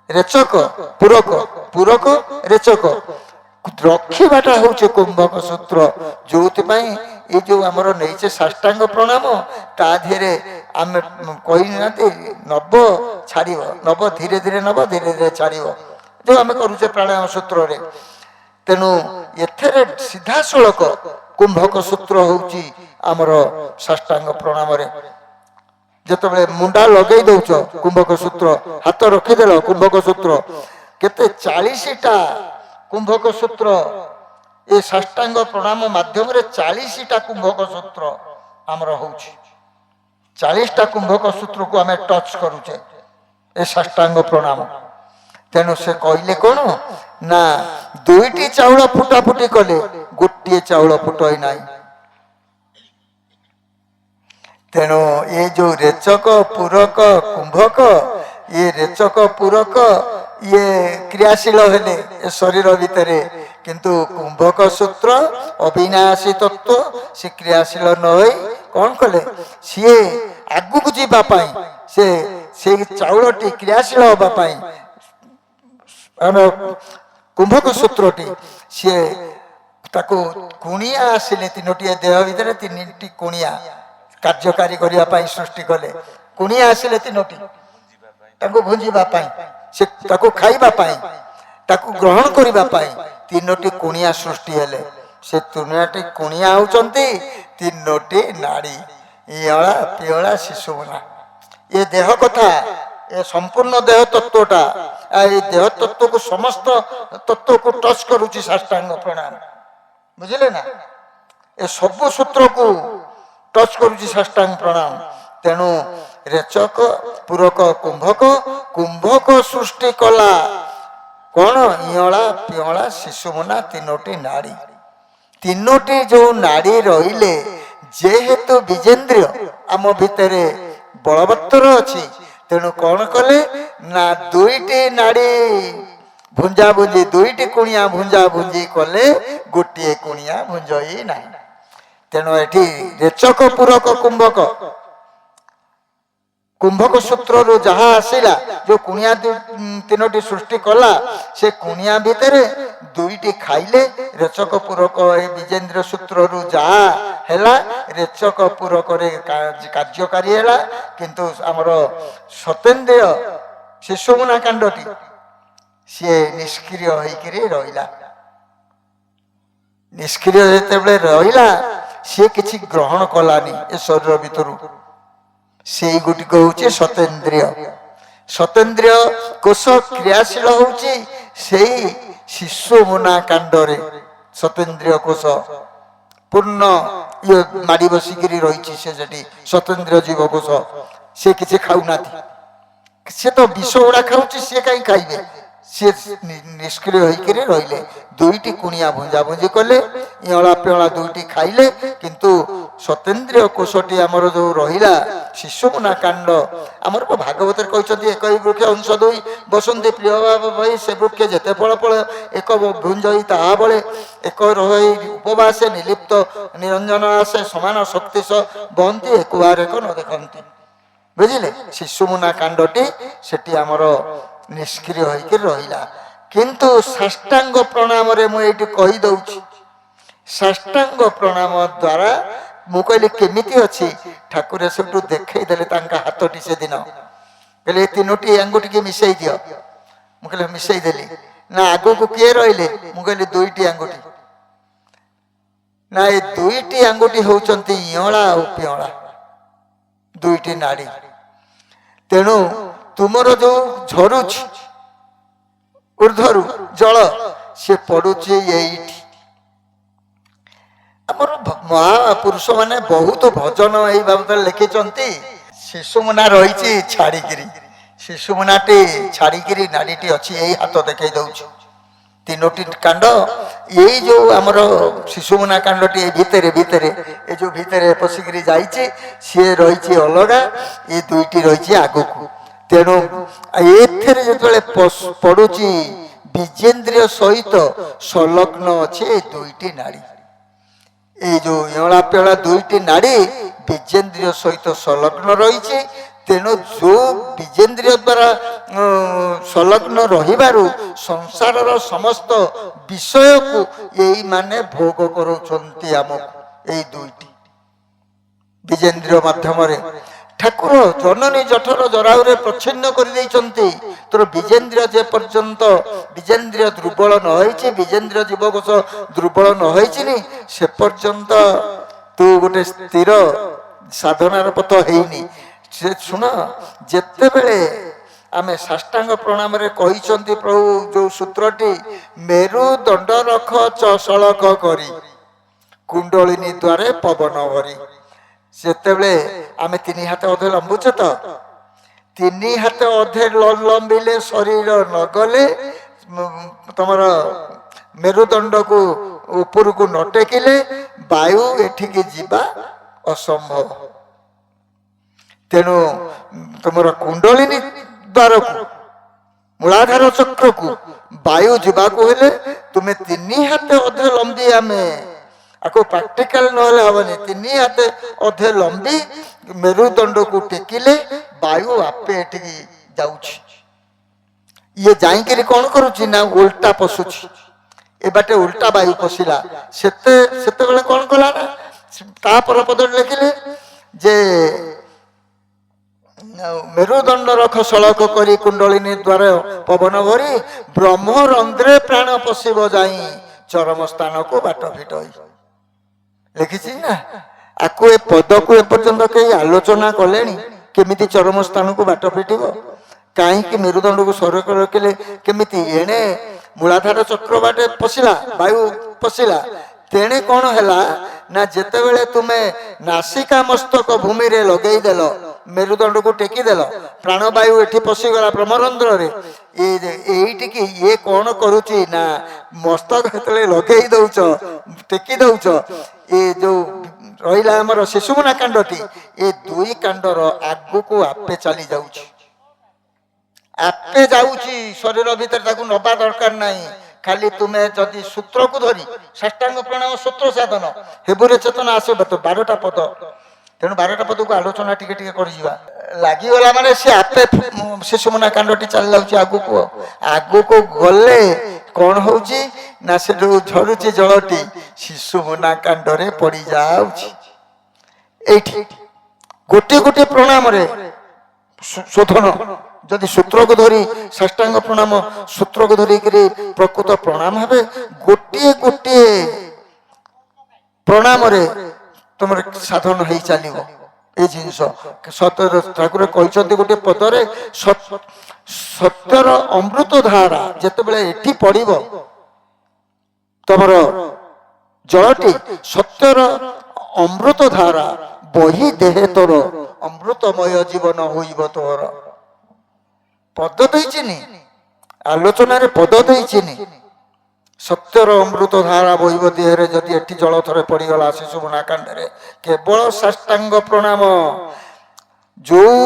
ରେଚକ, ପୂରକ, ପୂରକ, ରେଚକ ରଖିବାଟା ହଉଛି କୁମ୍ଭକ ସୂତ୍ର। ଯୋଉଥିପାଇଁ ଏଇ ଯୋଉ ଆମର ନେଇଛେ ସାଷ୍ଟାଙ୍ଗ ପ୍ରଣାମ, ତା ଦେହରେ ଆମେ କହିନାହାନ୍ତି ନବ ଛାଡ଼ିବ, ନବ ଧୀରେ ଧୀରେ ନବ, ଧୀରେ ଧୀରେ ଛାଡ଼ିବ, ଯୋଉ ଆମେ କରୁଛେ ପ୍ରାଣାୟାମ ସୂତ୍ରରେ। ତେଣୁ ଏଥିରେ ସିଧାସଳଖ କୁମ୍ଭକ ସୂତ୍ର ହଉଛି ଆମର ସାଷ୍ଟାଙ୍ଗ ପ୍ରଣାମରେ। ଯେତେବେଳେ ମୁଣ୍ଡା ଲଗେଇ ଦଉଛ କୁମ୍ଭକ ସୂତ୍ର, ହାତ ରଖିଦେଲ କୁମ୍ଭକ ସୂତ୍ର, କେତେ 40ଟା କୁମ୍ଭକ ସୂତ୍ର ଏ ସାଷ୍ଟାଙ୍ଗ ପ୍ରଣାମ ମାଧ୍ୟମରେ 40ଟା କୁମ୍ଭକ ସୂତ୍ର ଆମର ହଉଛି। 40ଟା କୁମ୍ଭକ ସୂତ୍ରକୁ ଆମେ ଟଚ୍ କରୁଛେ ଏ ସାଷ୍ଟାଙ୍ଗ ପ୍ରଣାମ। ତେଣୁ ସେ କହିଲେ କ'ଣ ନା ଦୁଇଟି ଚାଉଳ ଫୁଟା ଫୁଟି କଲେ ଗୋଟିଏ ଚାଉଳ ଫୁଟୋଇ ନାହିଁ। ତେଣୁ ଏ ଯୋଉ ରେଚକ, ପୂରକ, କୁମ୍ଭକ, ଇଏ ରେଚକ, ପୂରକ ଇଏ କ୍ରିୟାଶୀଳ ହେଲେ ଏ ଶରୀର ଭିତରେ, କିନ୍ତୁ କୁମ୍ଭକ ସୂତ୍ର ଅବିନାଶୀ ତତ୍ତ୍ୱ ସେ କ୍ରିୟାଶୀଳ ନ ହୋଇ କ'ଣ କଲେ? ସିଏ ଆଗକୁ ଯିବା ପାଇଁ, ସେଇ ଚାଉଳଟି କ୍ରିୟାଶୀଳ ହେବା ପାଇଁ କୁମ୍ଭକ ସୂତ୍ରଟି ସିଏ ତାକୁ କୁଣିଆ ଆସିଲେ, ତିନୋଟି ଦେହ ଭିତରେ ତିନିଟି କୁଣିଆ କାର୍ଯ୍ୟକାରୀ କରିବା ପାଇଁ ସୃଷ୍ଟି କଲେ। କୁଣିଆ ଆସିଲେ ତିନୋଟି, ତାକୁ ଭୁଞ୍ଜିବା ପାଇଁ, ସେ ତାକୁ ଖାଇବା ପାଇଁ, ତାକୁ ଗ୍ରହଣ କରିବା ପାଇଁ ତିନୋଟି କୁଣିଆ ସୃଷ୍ଟି ହେଲେ। ସେ ତିନୋଟି କୁଣିଆ ହଉଛନ୍ତି ତିନୋଟି ନାଡି, ଇଅଳା, ପିଅଳା, ଶିଶୁମନା। ଏ ଦେହ କଥା, ଏ ସମ୍ପୂର୍ଣ୍ଣ ଦେହ ତତ୍ତ୍ୱଟା, ଏଇ ଦେହ ତତ୍ତ୍ୱକୁ ସମସ୍ତ ତତ୍ତ୍ୱକୁ ଟଚ୍ କରୁଛି ସାଷ୍ଟାଙ୍ଗ ପ୍ରଣାମ। ବୁଝିଲେ ନା? ଏ ସବୁ ସୂତ୍ରକୁ ଟଚ୍ କରୁଛି ସାଷ୍ଟାଙ୍ଗ ପ୍ରଣାମ। ତେଣୁ ରେଚକ, ପୂରକ, କୁମ୍ଭକ, କୁମ୍ଭକ ସୃଷ୍ଟି କଲା କ'ଣ? ଇଅଳା, ପିଅଳା, ଶିଶୁମନା ତିନୋଟି ନାଡି। ତିନୋଟି ଯୋଉ ନାଡି ରହିଲେ, ଯେହେତୁ ବିଜେନ୍ଦ୍ରିୟ ଆମ ଭିତରେ ବଳବତ୍ତର ଅଛି, ତେଣୁ କ'ଣ କଲେ ନା ଦୁଇଟି ନାଡି ଭୁଞ୍ଜା ଭୁଞ୍ଜି, ଦୁଇଟି କୁଣିଆ ଭୁଞ୍ଜା ଭୁଞ୍ଜି କଲେ, ଗୋଟିଏ କୁଣିଆ ଭୁଞ୍ଜଇ ନାହିଁ। ତେଣୁ ଏଠି ରେଚକ, ପୂରକ, କୁମ୍ଭକ, କୁମ୍ଭକ ସୂତ୍ରରୁ ଯାହା ଆସିଲା, ଯୋଉ କୁଣିଆ ତିନୋଟି ସୃଷ୍ଟି କଲା, ସେ କୁଣିଆ ଭିତରେ ଦୁଇଟି ଖାଇଲେ। ରେଚକ, ପୂରକ ଏ ବିଜେନ୍ଦ୍ର ସୂତ୍ରରୁ ଯାହା ହେଲା ରେଚକ, ପୂରକରେ କାର୍ଯ୍ୟକାରୀ ହେଲା। କିନ୍ତୁ ଆମର ସତେନ୍ଦ୍ରିୟ ଶିଶୁମନା କାଣ୍ଡଟି ସିଏ ନିଷ୍କ୍ରିୟ ହେଇକିରି ରହିଲା। ନିଷ୍କ୍ରିୟ ଯେତେବେଳେ ରହିଲା, ସିଏ କିଛି ଗ୍ରହଣ କଲାନି ଏ ଶରୀର ଭିତରୁ। ସେଇ ଗୋଟିକ ହଉଛି ସତେନ୍ଦ୍ରିୟ। ସତେନ୍ଦ୍ରିୟ କୋଷ କ୍ରିୟାଶୀଳ ହଉଛି ସେଇ ଶିଶୁମନା କାଣ୍ଡରେ। ସତେନ୍ଦ୍ରିୟ କୋଷ ପୂର୍ଣ୍ଣ ଇଏ ମାଡ଼ି ବସିକିରି ରହିଛି, ସେ ସେଠି ସତେନ୍ଦ୍ରିୟ ଜୀବକୋଷ। ସେ କିଛି ଖାଉନାହାନ୍ତି, ସେ ତ ବିଷ ଗୁଡା ଖାଉଛି, ସିଏ କାହିଁ ଖାଇବେ? ସିଏ ନିଷ୍କ୍ରିୟ ହୋଇକରି ରହିଲେ। ଦୁଇଟି କୁଣିଆ ଭୁଞ୍ଜାଭୁଞ୍ଜି କଲେ, ଇଅଁଳା ପିଅଁଳା ଦୁଇଟି ଖାଇଲେ, କିନ୍ତୁ ସତେନ୍ଦ୍ରିୟ କୋଷଟି ଆମର ଯୋଉ ରହିଲା ଶିଶୁମୁନା କାଣ୍ଡ, ଆମର ଭାଗବତରେ କହିଛନ୍ତି ଏକ ବୃକ୍ଷ ଅଂଶ ଦୁଇ ବସନ୍ତି ପ୍ରିୟ ଭାବ ଭଇ, ସେ ବୃକ୍ଷ ଯେତେ ଫଳ ଫଳ ଏକ ଭୁଞ୍ଜଇ ତାହା ବଳେ, ଏକ ରହି ଉପବାସେ ନିଲିପ୍ତ ନିରଞ୍ଜନ ଆସେ, ସମାନ ଶକ୍ତି ବହନ୍ତି ଏକୁବାର ଏକ ନ ଦେଖନ୍ତି। ବୁଝିଲେ, ଶିଶୁମୁନା କାଣ୍ଡଟି ସେଠି ଆମର ନିଷ୍କ୍ରିୟ ହୋଇକି ରହିଲା। କିନ୍ତୁ ସାଷ୍ଟାଙ୍ଗ ପ୍ରଣାମରେ ମୁଁ ଏଇଠି କହିଦଉଛି, ସାଷ୍ଟାଙ୍ଗ ପ୍ରଣାମ ଦ୍ୱାରା ମୁଁ କହିଲି କେମିତି ଅଛି, ଠାକୁର ସେଠୁ ଦେଖେଇ ଦେଲେ ତାଙ୍କ ହାତଟି ସେଦିନ, କହିଲେ ଏ ତିନୋଟି ଆଙ୍ଗୁଠିକି ମିଶେଇ ଦିଅ। ମୁଁ କହିଲି ମିଶେଇ ଦେଲି। ନା ଆଗକୁ କିଏ ରହିଲେ? ମୁଁ କହିଲି ଦୁଇଟି ଆଙ୍ଗୁଠି। ନା ଏ ଦୁଇଟି ଆଙ୍ଗୁଠି ହଉଛନ୍ତି ଇଅଁଳା ଆଉ ପିଅଁଳା, ଦୁଇଟି ନାଡି। ତେଣୁ ତୁମର ଯୋଉ ଝରୁଛି ଉର୍ଦ୍ଧ୍ୱରୁ ଜଳ, ସେ ପଡୁଛି ଏଇଠି। ଆମର ମହାପୁରୁଷ ମାନେ ବହୁତ ଭଜନ ଏଇ ବାବଦରେ ଲେଖିଛନ୍ତି। ଶିଶୁମୁନା ରହିଛି ଛାଡିକିରି, ଶିଶୁମୁନାଟି ଛାଡିକିରି ନାଡିଟି ଅଛି, ଏଇ ହାତ ଦେଖେଇ ଦଉଛି। ତିନୋଟି କାଣ୍ଡ, ଏଇ ଯୋଉ ଆମର ଶିଶୁମୁନା କାଣ୍ଡଟି ଏଇ ଭିତରେ ଭିତରେ ଏ ଯୋଉ ଭିତରେ ପଶିକିରି ଯାଇଛି, ସିଏ ରହିଛି ଅଲଗା, ଏ ଦୁଇଟି ରହିଛି ଆଗକୁ। ତେଣୁ ଏଥିରେ ଯେତେବେଳେ ପଡୁଛି ବିଜେନ୍ଦ୍ରିୟ ସହିତ ସଂଲଗ୍ନ ଅଛି ଏ ଦୁଇଟି ନାଡି। ଏଇ ଯୋଉ ଇଅଁଳା ପିଅଁଳା ଦୁଇଟି ନାଡି ବିଜେନ୍ଦ୍ରିୟ ସହିତ ସଂଲଗ୍ନ ରହିଛି। ତେଣୁ ଯୋଉ ବିଜେନ୍ଦ୍ରିୟ ଦ୍ୱାରା ସଂଲଗ୍ନ ରହିବାରୁ ସଂସାରର ସମସ୍ତ ବିଷୟକୁ ଏଇମାନେ ଭୋଗ କରୁଛନ୍ତି ଆମକୁ। ଏଇ ଦୁଇଟି ବିଜେନ୍ଦ୍ରିୟ ମାଧ୍ୟମରେ ଠାକୁର ଜନନୀ ଜଠର ଜରାଉରେ ପ୍ରଚ୍ଛନ୍ନ କରିଦେଇଛନ୍ତି। ତୋର ବିଜେନ୍ଦ୍ରିୟ ଯେ ପର୍ଯ୍ୟନ୍ତ ବିଜେନ୍ଦ୍ରିୟ ଦୁର୍ବଳ ନ ହେଇଛି, ବିଜେନ୍ଦ୍ରିୟ ଜୀବକୋଷ ଦୁର୍ବଳ ନ ହେଇଛି, ସେ ପର୍ଯ୍ୟନ୍ତ ତୁ ଗୋଟେ ସ୍ଥିର ସାଧନାର ପଥ ହେଇନି। ସେ ଶୁଣ, ଯେତେବେଳେ ଆମେ ସାଷ୍ଟାଙ୍ଗ ପ୍ରଣାମରେ କହିଛନ୍ତି ପ୍ରଭୁ ଯୋଉ ସୂତ୍ରଟି, ମେରୁ ଦଣ୍ଡ ରଖ ସଳଖ କରି, କୁଣ୍ଡଳିନୀ ଦ୍ୱାରେ ପବନ ଭରି। ସେତେବେଳେ ଆମେ ତିନି ହାତ ଅଧେ ଲମ୍ବୁଛେ ତ, ତିନି ହାତ ଅଧେ ଲମ୍ବିଲେ ଶରୀର ନ ଗଲେ, ତମର ମେରୁଦଣ୍ଡକୁ ଉପରକୁ ନ ଟେକିଲେ ବାୟୁ ଏଠିକି ଯିବା ଅସମ୍ଭବ। ତେଣୁ ତମର କୁଣ୍ଡଳିନୀ ଦ୍ୱାରକୁ, ମୂଳାଧାର ଚକ୍ରକୁ ବାୟୁ ଯିବାକୁ ହେଲେ ତୁମେ ତିନି ହାତ ଅଧେ ଲମ୍ବି, ଆମେ ଆକୁ ପ୍ରାକ୍ଟିକାଲ ନହେଲେ ହବନି, ତିନି ହାତ ଅଧେ ଲମ୍ବି ମେରୁଦଣ୍ଡକୁ ଟେକିଲେ ବାୟୁ ଆପେ ଏଠିକି ଯାଉଛି। ଇଏ ଯାଇକିରି କଣ କରୁଛି ନା ଉଲ୍ଟା ପଶୁଛି, ଏ ବାଟେ ଉଲ୍ଟା ବାୟୁ ପଶିଲା। ସେତେବେଳେ କଣ କଲା ନା ତା ପର ପଦରେ ଲେଖିଲେ ଯେ ମେରୁଦଣ୍ଡ ରଖ ସଳଖ କରି, କୁଣ୍ଡଳିନୀ ଦ୍ୱାର ପବନ ଭରି, ବ୍ରହ୍ମରନ୍ଧ୍ରେ ପ୍ରାଣ ପଶିବ ଯାଇ, ଚରମ ସ୍ଥାନକୁ ବାଟ ଫିଟଇ। ଲେଖିଛି ନା, ଆକୁ ଏ ପଦକୁ ଏପର୍ଯ୍ୟନ୍ତ କେହି ଆଲୋଚନା କଲେଣି, କେମିତି ଚରମ ସ୍ଥାନକୁ ବାଟ ଫିଟିବ, କାହିଁକି ମେରୁଦଣ୍ଡକୁ ସଳଖ ରଖିଲେ କେମିତି, ଏଣେ ମୂଳାଧାର ଚକ୍ର ବାଟେ ପଶିଲା ବାୟୁ ପଶିଲା। ତେଣେ କଣ ହେଲା ନା, ଯେତେବେଳେ ତୁମେ ନାସିକା ମସ୍ତକ ଭୂମିରେ ଲଗେଇଦେଲ, ମେରୁଦଣ୍ଡକୁ ଟେକିଦେଲ, ପ୍ରାଣବାୟୁ ଏଠି ପଶିଗଲା ବ୍ରହ୍ମରନ୍ଧ୍ରରେ, ଏଇଠିକି ଇଏ କଣ କରୁଛି ନା ମସ୍ତକ ଯେତେବେଳେ ଲଗେଇ ଦଉଛ, ଟେକି ଦଉଛ, ଏ ଯୋଉ ରହିଲା ଆମର ଶିଶୁମୁନା କାଣ୍ଡଟି, ଏ ଦୁଇ କାଣ୍ଡର ଆଗକୁ ଆପେ ଚାଲି ଯାଉଛି, ଆପେ ଯାଉଛି ଶରୀର ଭିତରେ, ତାକୁ ନବା ଦରକାର ନାହିଁ। ଖାଲି ତୁମେ ଯଦି ସୂତ୍ରକୁ ଧରି, ସାଷ୍ଟାଙ୍ଗ ପ୍ରଣାମ ସୂତ୍ର ସାଧନ ହେବୁରେ ଚେତନା ଆସିବ ତ 12ଟା ପଦ। ତେଣୁ 12ଟା ପଦକୁ ଆଲୋଚନା ଟିକେ ଟିକେ କରିଯିବା। ଲାଗିଗଲା ମାନେ ସେ ଆପେ ଶିଶୁମୁନା କାଣ୍ଡଟି ଚାଲି ଯାଉଛି ଆଗକୁ। ଆଗକୁ ଗଲେ କଣ ହଉଛି ନା, ସେ ଯୋଉ ଝରୁଛି ଜଳଟି ଶିଶୁମୁନା କାଣ୍ଡରେ ପଡି ଯାଉଛି। ଏଇଠି ଗୋଟିଏ ଗୋଟିଏ ପ୍ରଣାମରେ ଶୋଧନ, ଯଦି ସୂତ୍ରକୁ ଧରି ସାଷ୍ଟାଙ୍ଗ ପ୍ରଣାମ ସୂତ୍ରକୁ ଧରିକିରି ପ୍ରକୃତ ପ୍ରଣାମ ହେବେ, ଗୋଟିଏ ଗୋଟିଏ ପ୍ରଣାମରେ ତମର ସାଧନ ହେଇ ଚାଲିବ। এই ଜିନିଷ ଠାକୁର କହିଛନ୍ତି ଗୋଟେ ପଦରେ, ସତ୍ୟର ଅମୃତ ଧାରା ଯେତେବେଳେ ଏଠି ପଡିବ, ତମର ଜଳଟି ସତ୍ୟର ଅମୃତ ଧାରା ବହି ଦେହେ ତୋର, ଅମୃତମୟ ଜୀବନ ହୋଇବ ତୋର। ପଦ ଦେଇଛିନି, ଆଲୋଚନାରେ ପଦ ଦେଇଛିନି ସତ୍ୟର ଅମୃତ ଧାରା ବହିବ ଦେହରେ ଯଦି ଏଠି ଜଳ ଥରେ ପଡ଼ିଗଲା ଶିଶୁମୁନା କାଣ୍ଡରେ କେବଳ ସାଷ୍ଟାଙ୍ଗ ପ୍ରଣାମ। ଯୋଉ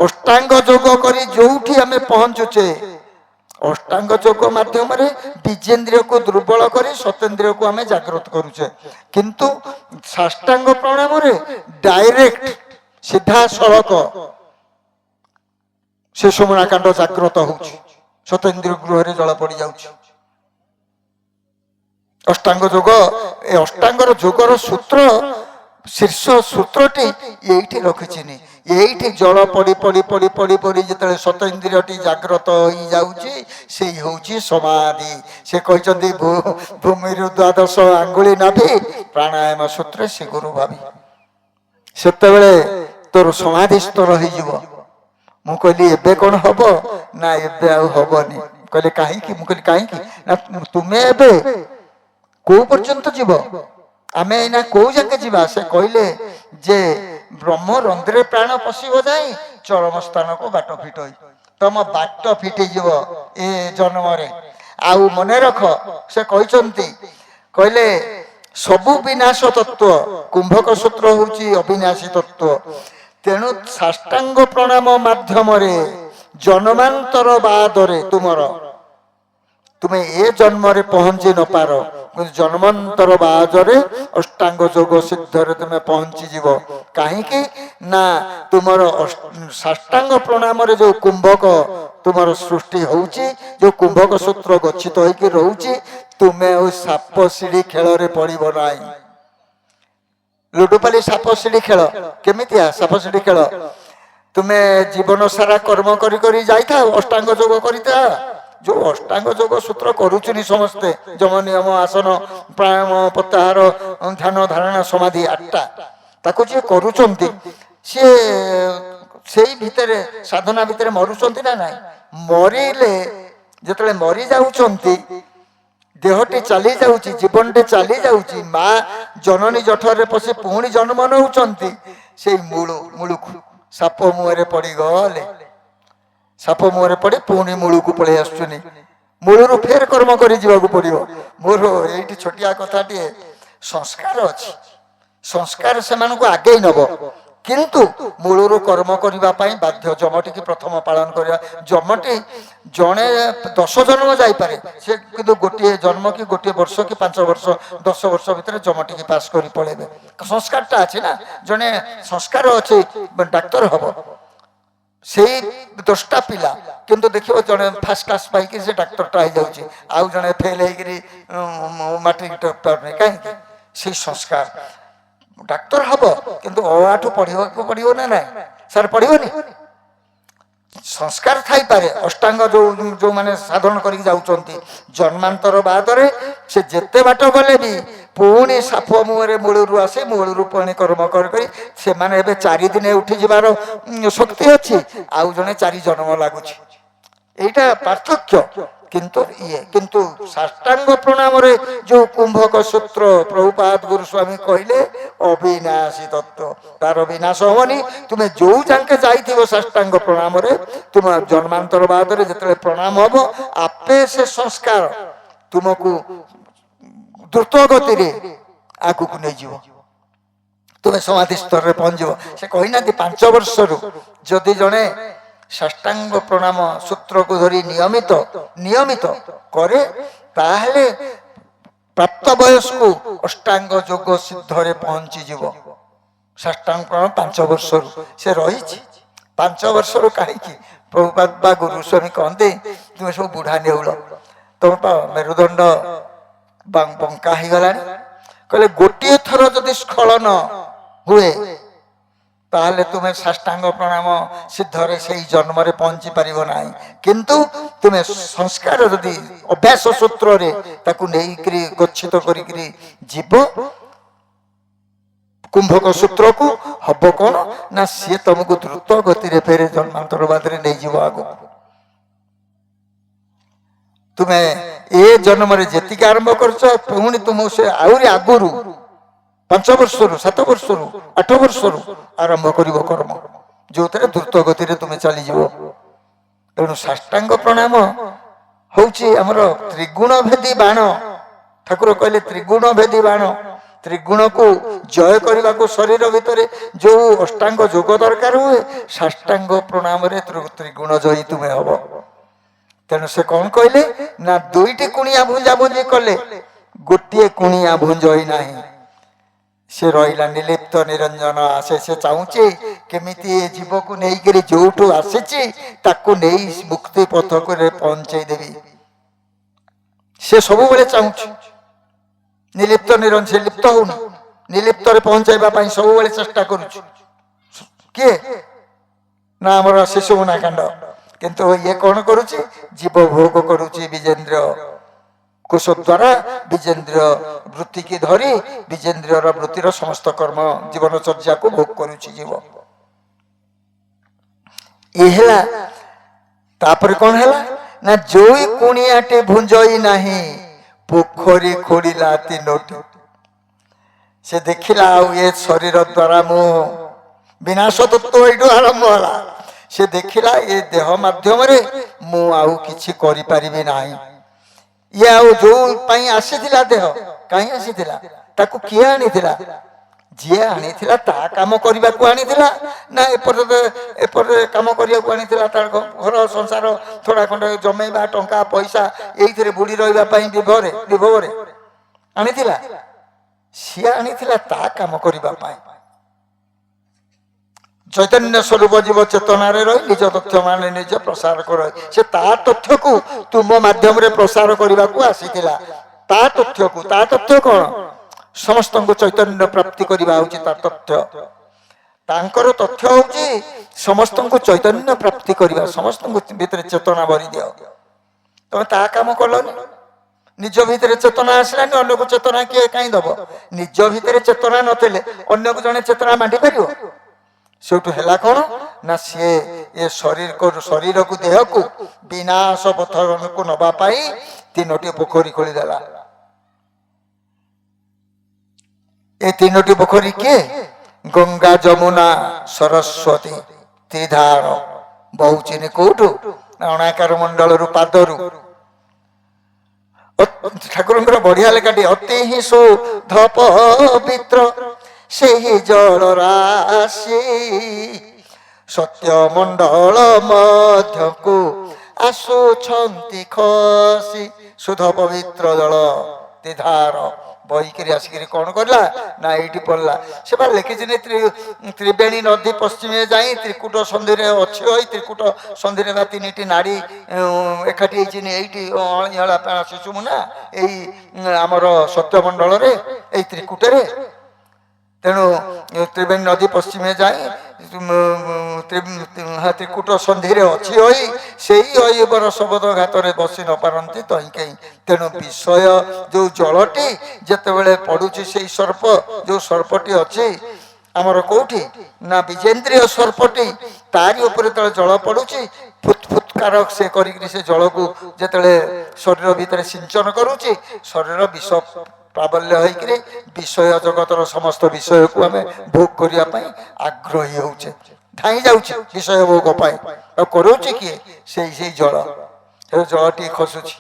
ଅଷ୍ଟାଙ୍ଗ ଯୋଗ କରି ଯୋଉଠି ଆମେ ପହଞ୍ଚୁଛେ ଅଷ୍ଟାଙ୍ଗ ଯୋଗ ମାଧ୍ୟମରେ ବିଜେନ୍ଦ୍ରିୟକୁ ଦୁର୍ବଳ କରି ସତେନ୍ଦ୍ରିୟକୁ ଆମେ ଜାଗ୍ରତ କରୁଛେ, କିନ୍ତୁ ସାଷ୍ଟାଙ୍ଗ ପ୍ରଣାମରେ ଡାଇରେକ୍ଟ ସିଧାସଳଖ ଶିଶୁମୁନା କାଣ୍ଡ ଜାଗ୍ରତ ହଉଛି, ସତେନ୍ଦ୍ରିୟ ଗୃହରେ ଜଳ ପଡ଼ି ଯାଉଛି। ଅଷ୍ଟାଙ୍ଗ ଯୋଗ, ଏ ଅଷ୍ଟାଙ୍ଗର ଯୋଗର ସୂତ୍ର ଶୀର୍ଷ ସୂତ୍ରଟି ଏଇଠି ରଖିଛିନି। ଏଇଠି ଜଳ ପଡ଼ି ପଡ଼ି ପଡ଼ି ପଡ଼ି ପଡ଼ି ଯେତେବେଳେ ସତେନ୍ଦ୍ରିୟଟି ଜାଗ୍ରତ ହୋଇଯାଉଛି ସେଇ ହେଉଛି ସମାଧି। ସେ କହିଛନ୍ତି ଭୂମିରୁ ଦ୍ୱାଦଶ ଆଙ୍ଗୁଳି ନାଭି ପ୍ରାଣାୟାମ ସୂତ୍ରେ ସେ ଗୁରୁ ଭାବି। ସେତେବେଳେ ତୋର ସମାଧି ସ୍ତର ହେଇଯିବ। ମୁଁ କହିଲି ଏବେ କଣ ହବ ନା ଏବେ ଆଉ ହବନି। କହିଲେ କାହିଁକି? ମୁଁ କହିଲି କାହିଁକି ନା ତୁମେ ଏବେ କୋଉ ପର୍ଯ୍ୟନ୍ତ ଯିବ, ଆମେ ଏଇନା କୋଉ ଯାକେ ଯିବା? ସେ କହିଲେ ଯେ ବ୍ରହ୍ମ ରନ୍ଧ୍ରେ ପ୍ରାଣ ପଶିବ ଯାଇ ଚରମ ସ୍ଥାନକୁ ବାଟ ଫିଟଇ। ତମ ବାଟ ଫିଟିଯିବ ଏ ଜନ୍ମରେ। ଆଉ ମନେ ରଖ ସେ କହିଛନ୍ତି, କହିଲେ ସବୁ ବିନାଶ ତତ୍ଵ, କୁମ୍ଭକ ସୂତ୍ର ହଉଛି ଅବିନାଶୀ ତତ୍ଵ। ତେଣୁ ସାଷ୍ଟାଙ୍ଗ ପ୍ରଣାମ ମାଧ୍ୟମରେ ଜନ୍ମାନ୍ତର ବାଦରେ ତୁମେ ଏ ଜନ୍ମରେ ପହଞ୍ଚି ନ ପାର, ଜନ୍ମାନ୍ତର ବାଦରେ ଅଷ୍ଟାଙ୍ଗ ଯୋଗ ସିଦ୍ଧରେ ତୁମେ ପହଞ୍ଚିଯିବ। କାହିଁକି ନା ତୁମର ସାଷ୍ଟାଙ୍ଗ ପ୍ରଣାମରେ ଯୋଉ କୁମ୍ଭକ ତୁମର ସୃଷ୍ଟି ହଉଛି, ଯୋଉ କୁମ୍ଭକ ସୂତ୍ର ଗଚ୍ଛିତ ହେଇକି ରହୁଛି, ତୁମେ ଆଉ ସାପ ସିଡି ଖେଳରେ ପଡ଼ିବ ନାହିଁ। ଲୁଡୁପାଲି ସାପ ସିଡି ଖେଳ କେମିତିଆ? ସାପ ସିଡି ଖେଳ ତୁମେ ଜୀବନ ସାରା କର୍ମ କରି କରି ଯାଇଥାଅ, ଅଷ୍ଟାଙ୍ଗ ଯୋଗ କରିଥା। ଯୋଉ ଅଷ୍ଟାଙ୍ଗ ଯୋଗ ସୂତ୍ର କରୁଛନ୍ତି ସମସ୍ତେ, ଯମ ନିୟମ ଆସନ ପ୍ରାଣାୟାମ ପ୍ରତ୍ୟାହାର ଧ୍ୟାନ ଧାରଣା ସମାଧି 8ଟା, ତାକୁ ଯିଏ କରୁଛନ୍ତି ସିଏ ସେଇ ଭିତରେ ସାଧନା ଭିତରେ ମରୁଛନ୍ତି ନା ନାହିଁ? ମରିଲେ ଯେତେବେଳେ ମରି ଯାଉଛନ୍ତି, ଦେହଟି ଚାଲି ଯାଉଛି, ଜୀବନଟି ଚାଲି ଯାଉଛି, ମା ଜନନୀ ଜଠରରେ ପଶି ପୁଣି ଜନ୍ମ ନେଉଛନ୍ତି, ସେଇ ମୂଳକୁ ସାପ ମୁହଁରେ ପଡ଼ିଗଲେ, ସାପ ମୁହଁରେ ପଡ଼ି ପୁଣି ମୂଳକୁ ପଳେଇ ଆସୁଛନ୍ତି। ମୂଳରୁ ଫେର କର୍ମ କରି ଯିବାକୁ ପଡ଼ିବ। ମୋର ଏଇଠି ଛୋଟିଆ କଥାଟିଏ, ସଂସ୍କାର ଅଛି, ସଂସ୍କାର ସେମାନଙ୍କୁ ଆଗେଇ ନବ, କିନ୍ତୁ ମୂଳରୁ କର୍ମ କରିବା ପାଇଁ ବାଧ୍ୟ। ଯମଟିକି ପ୍ରଥମ ପାଳନ କରିବା। ଯମଟି ଜଣେ 10 ଜନ୍ମ ଯାଇପାରେ, ସେ କିନ୍ତୁ ଗୋଟିଏ ଜନ୍ମ କି ଗୋଟିଏ ବର୍ଷ କି 5 ବର୍ଷ 10 ବର୍ଷ ଭିତରେ ଯମଟିକି ପାସ୍ କରି ପଳେଇବେ। ସଂସ୍କାରଟା ଅଛି ନା, ଜଣେ ସଂସ୍କାର ଅଛି ଡାକ୍ତର ହବ, ସେଇ 10ଟା ପିଲା, କିନ୍ତୁ ଦେଖିବ ଜଣେ ଫାର୍ଷ୍ଟ କ୍ଲାସ ପାଇକି ସେ ଡାକ୍ତରଟା ହେଇଯାଉଛି, ଆଉ ଜଣେ ଫେଲ ହେଇକିରି ମାଟ୍ରିକ ଟପର ନାହିଁ। କାହିଁକି? ସେଇ ସଂସ୍କାର। ଡାକ୍ତର ହବ କିନ୍ତୁ ଅଆଠୁ ପଢିବାକୁ ପଡିବ ନା ନାହିଁ? ସାର୍ ପଢିବନି? ସଂସ୍କାର ଥାଇପାରେ। ଅଷ୍ଟାଙ୍ଗ ଯୋଉମାନେ ସାଧନ କରିକି ଯାଉଛନ୍ତି, ଜନ୍ମାନ୍ତର ବାଦରେ ସେ ଯେତେ ବାଟ ଗଲେ ବି ପୁଣି ସାପ ମୁହଁରେ ମୂଳରୁ ଆସେ, ମୂଳରୁ ପୁଣି କର୍ମ କରି ସେମାନେ ଏବେ 4 ଦିନେ ଉଠି ଯିବାର ଶକ୍ତି ଅଛି, ଆଉ ଜଣେ 4 ଜନ୍ମ ଲାଗୁଛି। এইটা পার্থক্য। কিন্তু সাষ্টাঙ্গ প্রণামরে যে কুম্ভক সূত্র প্রভুপাদ গুরুস্বামী কহিলে অবিনাশী তত্ত্ব, তার বিনাশ হবনি। তুমি যে যাকে যাইথিব সাষ্টাঙ্গ প্রণামরে, তোমার জন্মান্তর বাদরে যেতবে প্রণাম হব, আপে সে সংস্কার তুমকু দ্রুত গতিরে আগুকু নেইଯିବ, তুমি সমাধি স্তরে পৌঁছিব। সে কহিনাহাନ୍ତି 5 ବର୍ଷରୁ যদি জনে সাষ্টাঙ্গ প্রণাম সূত্রକୁ ধরি নিয়মিত করে, তাহলে প্রাপ্ত বয়স্কু অষ্টাঙ্গ যোগ সিদ্ধরে পৌঁছিଯିବ। সাষ্টাঙ্গ প্রণাম 5 ବର୍ଷରୁ সে রহিছি। 5 ବର୍ଷରୁ କାହିଁକି? ପ୍ରଭୁପାଦ ବା ଗୁରୁସ୍ୱାମୀ କହନ୍ତି, ତୁମେ ସବୁ ବୁଢା ନେଉଳ, ତମ ମେରୁଦଣ୍ଡ ବଙ୍କା ହେଇଗଲାଣି। କହିଲେ ଗୋଟିଏ ଥର ଯଦି ସ୍ଖଳନ ହୁଏ, তাহলে তুমি সাষ্টাঙ্গ প্রণাম সিদ্ধরে সেই জন্মরে পৌঁছি পারিব নাই। কিন্তু তুমি সংস্কার যদি অভ্যাস সূত্রে তাকে নেইকি গচ্ছিত করিকি জীব কুম্ভক সূত্রকু, হব কোন না সি তোমাকে দ্রুত গতিরে ফেরে জন্মান্তর বাদরে নেইଯିବ আগুক। তুমি এ জন্মরে যেতিকি আরম্ভ করছ, পুଣି তুমি সে আହୁରି আগুরু 5 ବର୍ଷରୁ 7 ବର୍ଷରୁ 8 ବର୍ଷରୁ ଆରମ୍ଭ କରିବ କର୍ମ, ଯୋଉଥିରେ ଦ୍ରୁତ ଗତିରେ ତୁମେ ଚାଲିଯିବ। ତେଣୁ ସାଷ୍ଟାଙ୍ଗ ପ୍ରଣାମ ହଉଛି ଆମର ତ୍ରିଗୁଣ ଭେଦୀ ବାଣ। ଠାକୁର କହିଲେ ତ୍ରିଗୁଣ ଭେଦୀ ବାଣ। ତ୍ରିଗୁଣକୁ ଜୟ କରିବାକୁ ଶରୀର ଭିତରେ ଯୋଉ ଅଷ୍ଟାଙ୍ଗ ଯୋଗ ଦରକାର ହୁଏ, ସାଷ୍ଟାଙ୍ଗ ପ୍ରଣାମରେ ତ୍ରିଗୁଣ ଜୟୀ ତୁମେ ହବ। ତେଣୁ ସେ କଣ କହିଲେ ନା ଦୁଇଟି କୁଣିଆ ଭୁଞ୍ଜାଭୁଞ୍ଜି କଲେ, ଗୋଟିଏ କୁଣିଆ ଭୁଞ୍ଜଇ ନାହିଁ। ସେ ରହିଲା ନିର୍ଲିପ୍ତ ନିରଞ୍ଜନ ଆସେ। ସେ ଚାହୁଁଛି କେମିତି ଏ ଜୀବକୁ ନେଇକରି ଯୋଉଠୁ ଆସିଛି ତାକୁ ନେଇ ମୁକ୍ତି ପଥକୁ ପହଞ୍ଚେଇ ଦେବି। ସେ ସବୁବେଳେ ଚାହୁଁଛି। ନିର୍ଲିପ୍ତ ନିରଞ୍ଜନ, ସେ ଲିପ୍ତ ହଉନି, ନିର୍ଲିପ୍ତରେ ପହଞ୍ଚାଇବା ପାଇଁ ସବୁବେଳେ ଚେଷ୍ଟା କରୁଛି। କିଏ ନା ଆମର ଶିଶୁମୁନା କାଣ୍ଡ। କିନ୍ତୁ ଇଏ କଣ କରୁଛି? ଜୀବ ଭୋଗ କରୁଛି ବିଜେନ୍ଦ୍ର କୋଷ ଦ୍ୱାରା, ବିଜେନ୍ଦ୍ର ବୃତ୍ତିକି ଧରି ବିଜେନ୍ଦ୍ରର ବୃତ୍ତିର ସମସ୍ତ କର୍ମ ଜୀବନଚର୍ଯ୍ୟାକୁ ଭୋଗ କରୁଛି ଜୀବ। ଏ ହେଲା। ତାପରେ କଣ ହେଲା ନା ଯୋଇ କୁଣିଆଟେ ଭୁଞ୍ଜଇ ନାହିଁ, ପୋଖରୀ ଖୋଳିଲା ତିନୋଟି। ସେ ଦେଖିଲା ଆଉ ଏ ଶରୀର ଦ୍ୱାରା ମୁଁ ବିନାଶ ତତ୍ତ୍ୱ ଏଇଠୁ ଆରମ୍ଭ ହେଲା। ସେ ଦେଖିଲା ଏ ଦେହ ମାଧ୍ୟମରେ ମୁଁ ଆଉ କିଛି କରିପାରିବି ନାହିଁ। ଇଏ ଆଉ ଯୋଉ ପାଇଁ ଆସିଥିଲା ଦେହ, କାହିଁ ଆସିଥିଲା? ତାକୁ କିଏ ଆଣିଥିଲା? ଯିଏ ଆଣିଥିଲା ତା କାମ କରିବାକୁ ଆଣିଥିଲା ନା ଏପଟେ କାମ କରିବାକୁ ଆଣିଥିଲା? ତାର ଘର ସଂସାର ଥୋଡ଼ା ଖଣ୍ଡେ ଜମେଇବା, ଟଙ୍କା ପଇସା ଏଇଥିରେ ବୁଡ଼ି ରହିବା ପାଇଁ ବିଭବରେ ଆଣିଥିଲା? ସିଏ ଆଣିଥିଲା ତା କାମ କରିବା ପାଇଁ। ଚୈତନ୍ୟ ସ୍ୱରୂପ ଜୀବ ଚେତନାରେ ରହି ନିଜ ତଥ୍ୟ ମାନେ ନିଜ ପ୍ରସାର କର। ସେ ତା ତଥ୍ୟକୁ ତୁମ ମାଧ୍ୟମରେ ପ୍ରସାର କରିବାକୁ ଆସିଥିଲା। ତା ତଥ୍ୟ କଣ? ସମସ୍ତଙ୍କୁ ଚୈତନ୍ୟ ପ୍ରାପ୍ତି କରିବା ହଉଛି ତା ତଥ୍ୟ। ତାଙ୍କର ତଥ୍ୟ ହଉଛି ସମସ୍ତଙ୍କୁ ଚୈତନ୍ୟ ପ୍ରାପ୍ତି କରିବା, ସମସ୍ତଙ୍କୁ ଭିତରେ ଚେତନା ଭରି ଦିଅ। ତମେ ତା କାମ କଲନି। ନିଜ ଭିତରେ ଚେତନା ଆସିଲାନି, ଅନ୍ୟକୁ ଚେତନା କିଏ କାହିଁ ଦବ? ନିଜ ଭିତରେ ଚେତନା ନଥିଲେ ଅନ୍ୟକୁ ଜଣେ ଚେତନା ବାଣ୍ଟି ପାରିବ? ସେଠୁ ହେଲା କଣ ନା ସିଏ ଏ ଶରୀରକୁ ଦେହକୁ ବିନାଶ ପଥକୁ ନବା ପାଇଁ ତିନୋଟି ପୋଖରୀ ଖୋଳିଦେଲା। ଏ ତିନୋଟି ପୋଖରୀ କିଏ? ଗଙ୍ଗା, ଯମୁନା, ସରସ୍ୱତୀ ତ୍ରିଧାର ବହୁଚିନି କୋଉଠୁ? ଅଣାକାର ମଣ୍ଡଳରୁ, ପାଦରୁ। ଠାକୁରଙ୍କର ବଢିଆ ଲେଖାଟି, ଅତି ହିଁ ଶୁଦ୍ଧ ପବିତ୍ର ସେହି ଜଳ ରାଶି ସତ୍ୟ ମଣ୍ଡଳ ମଧ୍ୟକୁ ଆସୁଛନ୍ତି ଖସି। ଶୁଦ୍ଧ ପବିତ୍ର ଜଳ ତ୍ରିଧାର ବହିକିରି ଆସିକିରି କଣ କଲା ନା ଏଇଠି ପଡିଲା। ସେ ବା ଲେଖିଛନ୍ତି ତ୍ରିବେଣୀ ନଦୀ ପଶ୍ଚିମେ ଯାଇ ତ୍ରିକୁଟ ସନ୍ଧିରେ ଅଛି ହୋଇ, ତ୍ରିକୁଟ ସନ୍ଧିରେ ବା ତିନିଟି ନାଡି ଏକାଠି ହେଇଛି ଏଇଠି ଅଳିହଳା ଶିଶୁମୁନା ଏଇ ଆମର ସତ୍ୟମଣ୍ଡଳରେ, ଏଇ ତ୍ରିକୁଟରେ। ତେଣୁ ତ୍ରିବେଣୀ ନଦୀ ପଶ୍ଚିମେ ଯାଇ ତ୍ରିକୁଟ ସନ୍ଧିରେ ଅଛି ହୋଇ, ସେଇ ଐବର ଶବଦ ଘାତରେ ବସି ନ ପାରନ୍ତି ତହିଁ କେହି। ତେଣୁ ବିଷୟ ଯୋଉ ଜଳଟି ଯେତେବେଳେ ପଡୁଛି, ସେଇ ସର୍ପ ଯୋଉ ସର୍ପଟି ଅଛି ଆମର କୋଉଠି ନା ବିଜେନ୍ଦ୍ରିୟ ସର୍ପଟି, ତାରି ଉପରେ ଯେତେବେଳେ ଜଳ ପଡୁଛି ଫୁତ୍କାର ସେ କରିକି ସେ ଜଳକୁ ଯେତେବେଳେ ଶରୀର ଭିତରେ ସିଞ୍ଚନ କରୁଛି, ଶରୀର ବିଷ ପ୍ରାବଲ୍ୟ ହେଇକିରି ବିଷୟ ଜଗତର ସମସ୍ତ ବିଷୟକୁ ଆମେ ଭୋଗ କରିବା ପାଇଁ ଆଗ୍ରହୀ ହଉଛେ, ଧାଇଁ ଯାଉଛି ବିଷୟ ଭୋଗ ପାଇଁ। ଆଉ କରୁଛି କିଏ? ସେଇ ଜଳ। ଜଳଟି ଖସୁଛି,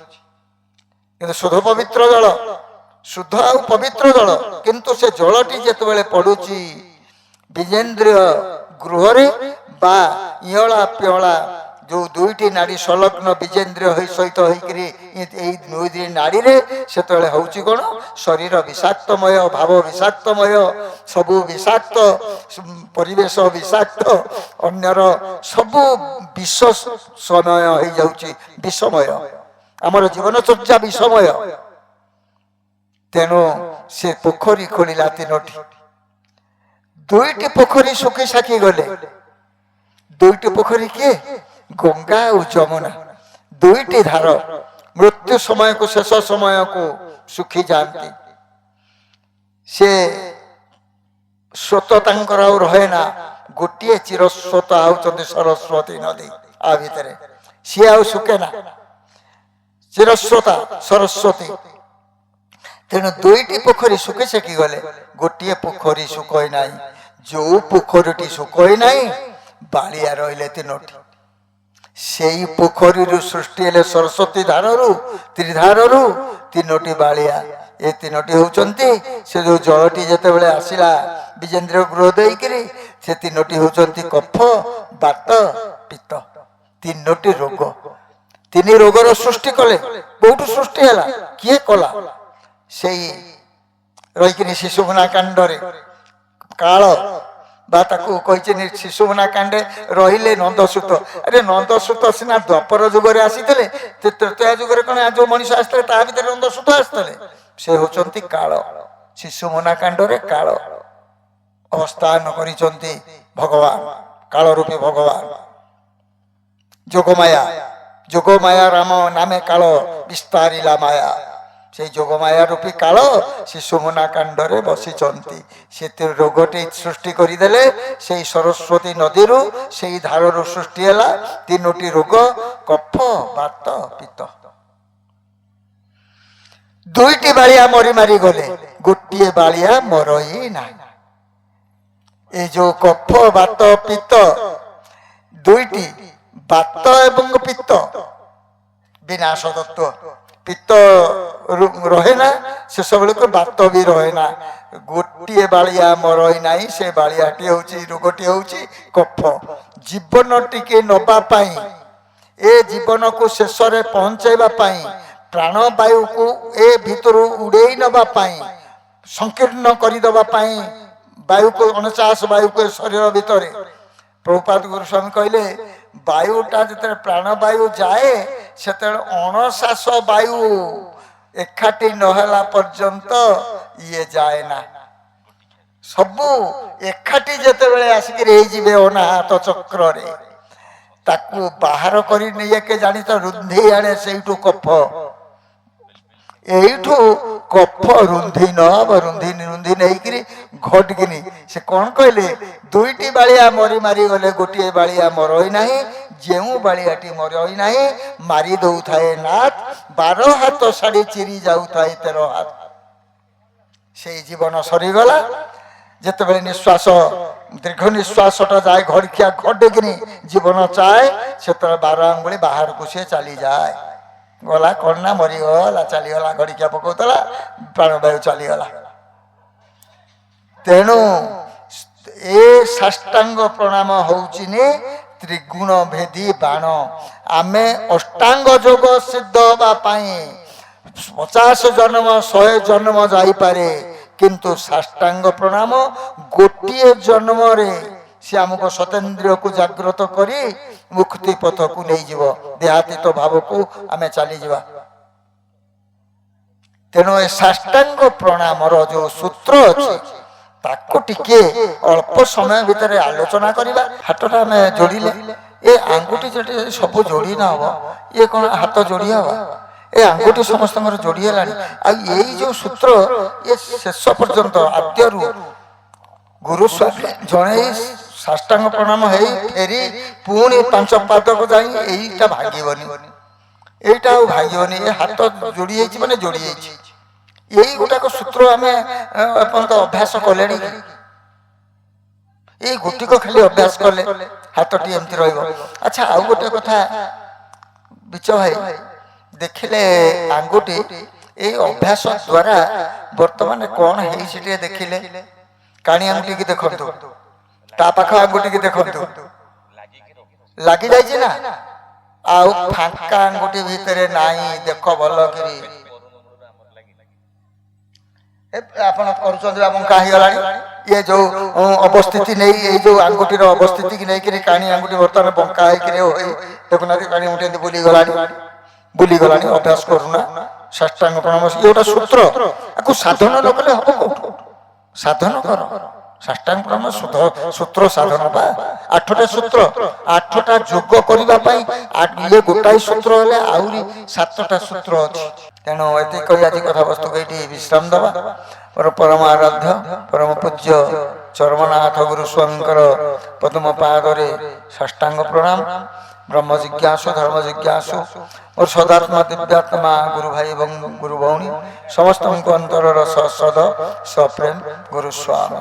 କିନ୍ତୁ ଶୁଦ୍ଧ ପବିତ୍ର ଜଳ, ଶୁଦ୍ଧ ଆଉ ପବିତ୍ର ଜଳ। କିନ୍ତୁ ସେ ଜଳଟି ଯେତେବେଳେ ପଡୁଛି ବିଜେନ୍ଦ୍ରିୟ ଗୃହରେ ବା ଇଅଳା ପିଅଳା ଯୋଉ ଦୁଇଟି ନାଡି ସଂଲଗ୍ନ ବିଜେନ୍ଦ୍ରିୟ ସହିତ ହେଇକିରି ଏଇ ଦୁଇଟି ନାଡିରେ, ସେତେବେଳେ ହଉଛି କଣ? ଶରୀର ବିଷାକ୍ତମୟ, ଭାବ ବିଷାକ୍ତମୟ, ସବୁ ବିଷାକ୍ତ, ପରିବେଶ ବିଷାକ୍ତ, ଅନ୍ୟର ସବୁ ବିଷ ସମୟ ହେଇଯାଉଛି, ବିଷମୟ। ଆମର ଜୀବନଚର୍ଯ୍ୟା ବିଷମୟ। ତେଣୁ ସେ ପୋଖରୀ ଖୋଳିଲା ତିନୋଟି। ଦୁଇଟି ପୋଖରୀ ଶୁଖି ସାଖି ଗଲେ। ଦୁଇଟି ପୋଖରୀ କିଏ? ଗଙ୍ଗା ଆଉ ଯମୁନା। ଦୁଇଟି ଧାର ମୃତ୍ୟୁ ସମୟକୁ, ଶେଷ ସମୟକୁ ଶୁଖି ଯାଆନ୍ତି। ସେ ସ୍ରୋତ ତାଙ୍କର ଆଉ ରହେ ନା। ଗୋଟିଏ ଚିରସ୍ରୋତ ଆଉଛନ୍ତି ସରସ୍ୱତୀ ନଦୀ। ଆ ଭିତରେ ସିଏ ଆଉ ଶୁଖେ ନା, ଚିରସ୍ରୋତା ସରସ୍ୱତୀ। ତେଣୁ ଦୁଇଟି ପୋଖରୀ ଶୁଖି ସେକି ଗଲେ, ଗୋଟିଏ ପୋଖରୀ ଶୁଖଇ ନାହିଁ। ଯୋଉ ପୋଖରୀଟି ଶୁଖଇ ନାହିଁ, ବାଳିଆ ରହିଲେ ତିନୋଟି। ସେଇ ପୋଖରୀରୁ ସୃଷ୍ଟି ହେଲେ ସରସ୍ୱତୀ ଧାରରୁ ତ୍ରିଧାରରୁ ତିନୋଟି ବାଳିଆ। ଏ ତିନୋଟି ହଉଛନ୍ତି ସେ ଯୋଉ ଜଳଟି ଯେତେବେଳେ ଆସିଲା ବିଜେନ୍ଦ୍ର ଗୃହ ଦେଇକିରି, ସେ ତିନୋଟି ହଉଛନ୍ତି କଫ, ବାତ, ପିତ୍ତ। ତିନୋଟି ରୋଗ, ତିନି ରୋଗର ସୃଷ୍ଟି କଲେ। କୋଉଠୁ ସୃଷ୍ଟି ହେଲା? କିଏ କଲା? ସେଇ ରହିକିନି ଶିଶୁମୁନା କାଣ୍ଡରେ କାଳ ବା ତାକୁ କହିଛନ୍ତି ଶିଶୁମୁନା କାଣ୍ଡେ ରହିଲେ ନନ୍ଦସୁତ। ଆରେ ନନ୍ଦସୁତ ସିନା ଦ୍ୱାପର ଯୁଗରେ ଆସିଥିଲେ, ତ୍ରେତୟା ଯୁଗରେ କଣ ଯୋଉ ମଣିଷ ଆସିଥିଲେ ତା ଭିତରେ ନନ୍ଦସୁତ ଆସିଥିଲେ? ସେ ହଉଛନ୍ତି କାଳ। ଶିଶୁମୁନା କାଣ୍ଡରେ କାଳ ଅବସ୍ଥାନ କରିଛନ୍ତି ଭଗବାନ, କାଳ ରୂପୀ ଭଗବାନ। ଯୋଗମାୟା, ଯୋଗମାୟା ରାମ ନାମେ କାଳ ବିସ୍ତାରିଲା ମାୟା। ସେଇ ଯୋଗମାୟା ରୂପୀ କାଳ ଶିଶୁମୁନା କାଣ୍ଡରେ ବସିଛନ୍ତି। ସେ ରୋଗଟି ସୃଷ୍ଟି କରିଦେଲେ। ସେଇ ସରସ୍ୱତୀ ନଦୀରୁ, ସେଇ ଧାରରୁ ସୃଷ୍ଟି ହେଲା ତିନୋଟି ରୋଗ, କଫ, ବାତ, ପିତ୍ତ। ଦୁଇଟି ବାଳିଆ ମରି ମାରି ଗଲେ, ଗୋଟିଏ ବାଳିଆ ମରଇ ନାହିଁ। এই যে কফ, বাত, পিত্ত দুইটি, বাত এবং পিত্ত বিনাশ তত্ত্ব। পিত্ত রহে না, শেষ বেড়ে বাত বি রহে না। গোটিয়ে বাড়িয়া মরই নাই, সে বাড়িয়াটি হচ্ছে, রোগটি হচ্ছে কফ। জীবনটিকে নবা পাই, এ জীবনকু শেষরে পৌঁছাইবা পাই, প্রাণবায়ুকু এ ভিতরু উড়েই নবা পাই, সংকীর্ণ করিদেবা পাই বায়ুকে, 49 বায়ুকে শরীর ভিতরে। প্রভুপাদ গোস্বামী কহিলে বায়ুটা যেতে প্রাণবায়ু যায়, সেতবে 49 বায়ু একাঠি নহলা পর্যন্ত ইয়ে যায় না। সবু একাঠি যেতবে আসিকি রহিଯିবে অনাহত চক্রে, তাকে বাহার করে নিয়ে জানিত রুন্ধি আনে সেইটু কফ। এইঠু কফ রুন্ধি নব, রুন্ধি রুন্ধি নেইকি ঘটকিনি সে কଣ କହିଲେ? ଦୁଇଟି ବାଳିଆ ମରି ମାରି ଗଲେ, ଗୋଟିଏ ବାଳିଆ ମରଇ ନାହିଁ। ଯେଉଁ ବାଳିଆଟି ମରଇ ନାହିଁ, ମାରି ଦଉଥାଏ ନାଥ, 12 ହାତ ଶାଢ଼ୀ ଚିରି ଯାଉଥାଏ 13 ହାତ। ସେଇ ଜୀବନ ସରିଗଲା। ଯେତେବେଳେ ନିଶ୍ୱାସ, ଦୀର୍ଘ ନିଶ୍ୱାସଟା ଯାଏ, ଘଡ଼ିକିଆ ଘଟକିନି ଜୀବନ ଚାଏ, ସେତେବେଳେ 12 ଆଙ୍ଗୁଳି ବାହାରକୁ ସେ ଚାଲିଯାଏ। ଗଲା କଣ ନା, ମରିଗଲା, ଚାଲିଗଲା। ଘଡ଼ିକିଆ ପକଉଥିଲା, ପ୍ରାଣବାୟୁ ଚାଲିଗଲା। ତେଣୁ ଏ ସାଷ୍ଟାଙ୍ଗ ପ୍ରଣାମ ହଉଛି ତ୍ରିଗୁଣ ଭେଦୀ ବାଣ। ଆମେ ଅଷ୍ଟାଙ୍ଗ ଯୋଗ ସିଦ୍ଧ ହେବା ପାଇଁ 50 ଜନ୍ମ 100 ଜନ୍ମ ଯାଇପାରେ, କିନ୍ତୁ ସାଷ୍ଟାଙ୍ଗ ପ୍ରଣାମ ଗୋଟିଏ ଜନ୍ମରେ ସେ ଆମକୁ ସତେନ୍ଦ୍ରିୟକୁ ଜାଗ୍ରତ କରି ମୁକ୍ତି ପଥକୁ ନେଇଯିବ, ଦେହାତୀତ ଭାବକୁ ଆମେ ଚାଲିଯିବା। ତେଣୁ ଏ ସାଷ୍ଟାଙ୍ଗ ପ୍ରଣାମର ଯୋଉ ସୂତ୍ର ଅଛି, ତାକୁ ଟିକେ ଅଳ୍ପ ସମୟ ଭିତରେ ଆଲୋଚନା କରିବା। ହାତଟା ଆମେ ଯୋଡ଼ିଲେ, ଏ ଆଙ୍ଗୁଠି ଯଦି ସବୁ ଯୋଡ଼ି ନ ହବ, ଇଏ କଣ ହାତ ଯୋଡ଼ି ହବ? ଏ ଆଙ୍ଗୁଠି ସମସ୍ତଙ୍କର ଯୋଡ଼ି ହେଲାଣି। ଆଉ ଏଇ ଯୋଉ ସୂତ୍ର, ଏ ଶେଷ ପର୍ଯ୍ୟନ୍ତ ଆଦ୍ୟରୁ ଗୁରୁ ଜଣେଇ ସାଷ୍ଟାଙ୍ଗ ପ୍ରଣାମ ହେଇ ଫେରି ପୁଣି 5 ପାଦକୁ ଯାଇ ଏଇଟା ଭାଙ୍ଗିବନି, এইটা ଆଉ ଭାଙ୍ଗିବନି। ଏ ହାତ ଯୋଡ଼ି ହେଇଛି ମାନେ ଯୋଡ଼ି ହେଇଛି। এই গোটাক সূত্র আমি এপর্যন্ত অভ্যাস কলেনি। এই গোটিক খালি অভ্যাস কলে হাতটি এমতি রহিব। আচ্ছা, আউ গোটে কথা বিচ ভাই দেখিলে, আঙ্গুটি এই অভ্যাস দ্বারা বর্তমানে কোন হয়েছে টিকে দেখিলে, কাণি আঙ্গুটি দেখন্তু, তা পাখ আঙ্গুটি দেখন্তু, লাগি যাইছে না, আউ ফাঁকা আঙ্গুটি ভিতরে নাই। দেখ ভাল করে ଆପଣ କରୁଛନ୍ତି ବା ବଙ୍କା ହେଇଗଲାଣି। ଇଏ ଯୋଉ ଅବସ୍ଥିତି ନେଇ, ଏଇ ଯୋଉ ଆଙ୍ଗୁଠିର ଅବସ୍ଥିତିକି ନେଇକିରି କାଣି ଆଙ୍ଗୁଠି ବର୍ତ୍ତମାନ ବଙ୍କା ହେଇକିରି ଦେଖୁନାହାନ୍ତି, କାଣି ଆଙ୍ଗୁଠି ଏମିତି ବୁଲିଗଲାଣି। ଅଭ୍ୟାସ କରୁନା ସାଷ୍ଟାଙ୍ଗ ପ୍ରଣାମ। ଇଏ ଗୋଟେ ସୂତ୍ର, ଆକୁ ସାଧନ ନ କଲେ ହବ କୋଉଠୁ? ସାଧନ କର। ସାଷ୍ଟାଙ୍ଗ ପ୍ରଣାମ ସୂତ୍ର ସାଧନ ବା 8ଟା ସୂତ୍ର, 8ଟା ଯୋଗ କରିବା ପାଇଁ ଇଏ ଗୋଟାଏ ସୂତ୍ର ହେଲେ ଆହୁରି 7ଟା ସୂତ୍ର ଅଛି। ତେଣୁ ଏତିକି କହି ଆଜି କଥାବସ୍ତୁକୁ ଏଇଠି ବିଶ୍ରାମ ଦେବା। ମୋର ପରମ ଆରାଧ୍ୟ ପରମ ପୂଜ୍ୟ ଚରମନାଥ ଗୁରୁ ସ୍ୱାମୀଙ୍କର ପଦ୍ମ ପାଦରେ ସାଷ୍ଟାଙ୍ଗ ପ୍ରଣାମ। ବ୍ରହ୍ମ ଜିଜ୍ଞାସୁ, ଧର୍ମ ଜିଜ୍ଞାସୁ, ମୋର ସଦାତ୍ମା ଦିବ୍ୟାତ୍ମା ଗୁରୁ ଭାଇ ଏବଂ ଗୁରୁ ଭଉଣୀ ସମସ୍ତଙ୍କୁ ଅନ୍ତରର ସଶ୍ରଦ୍ଧ ସପ୍ରେମ ଗୁରୁ ସ୍ୱାମୀ।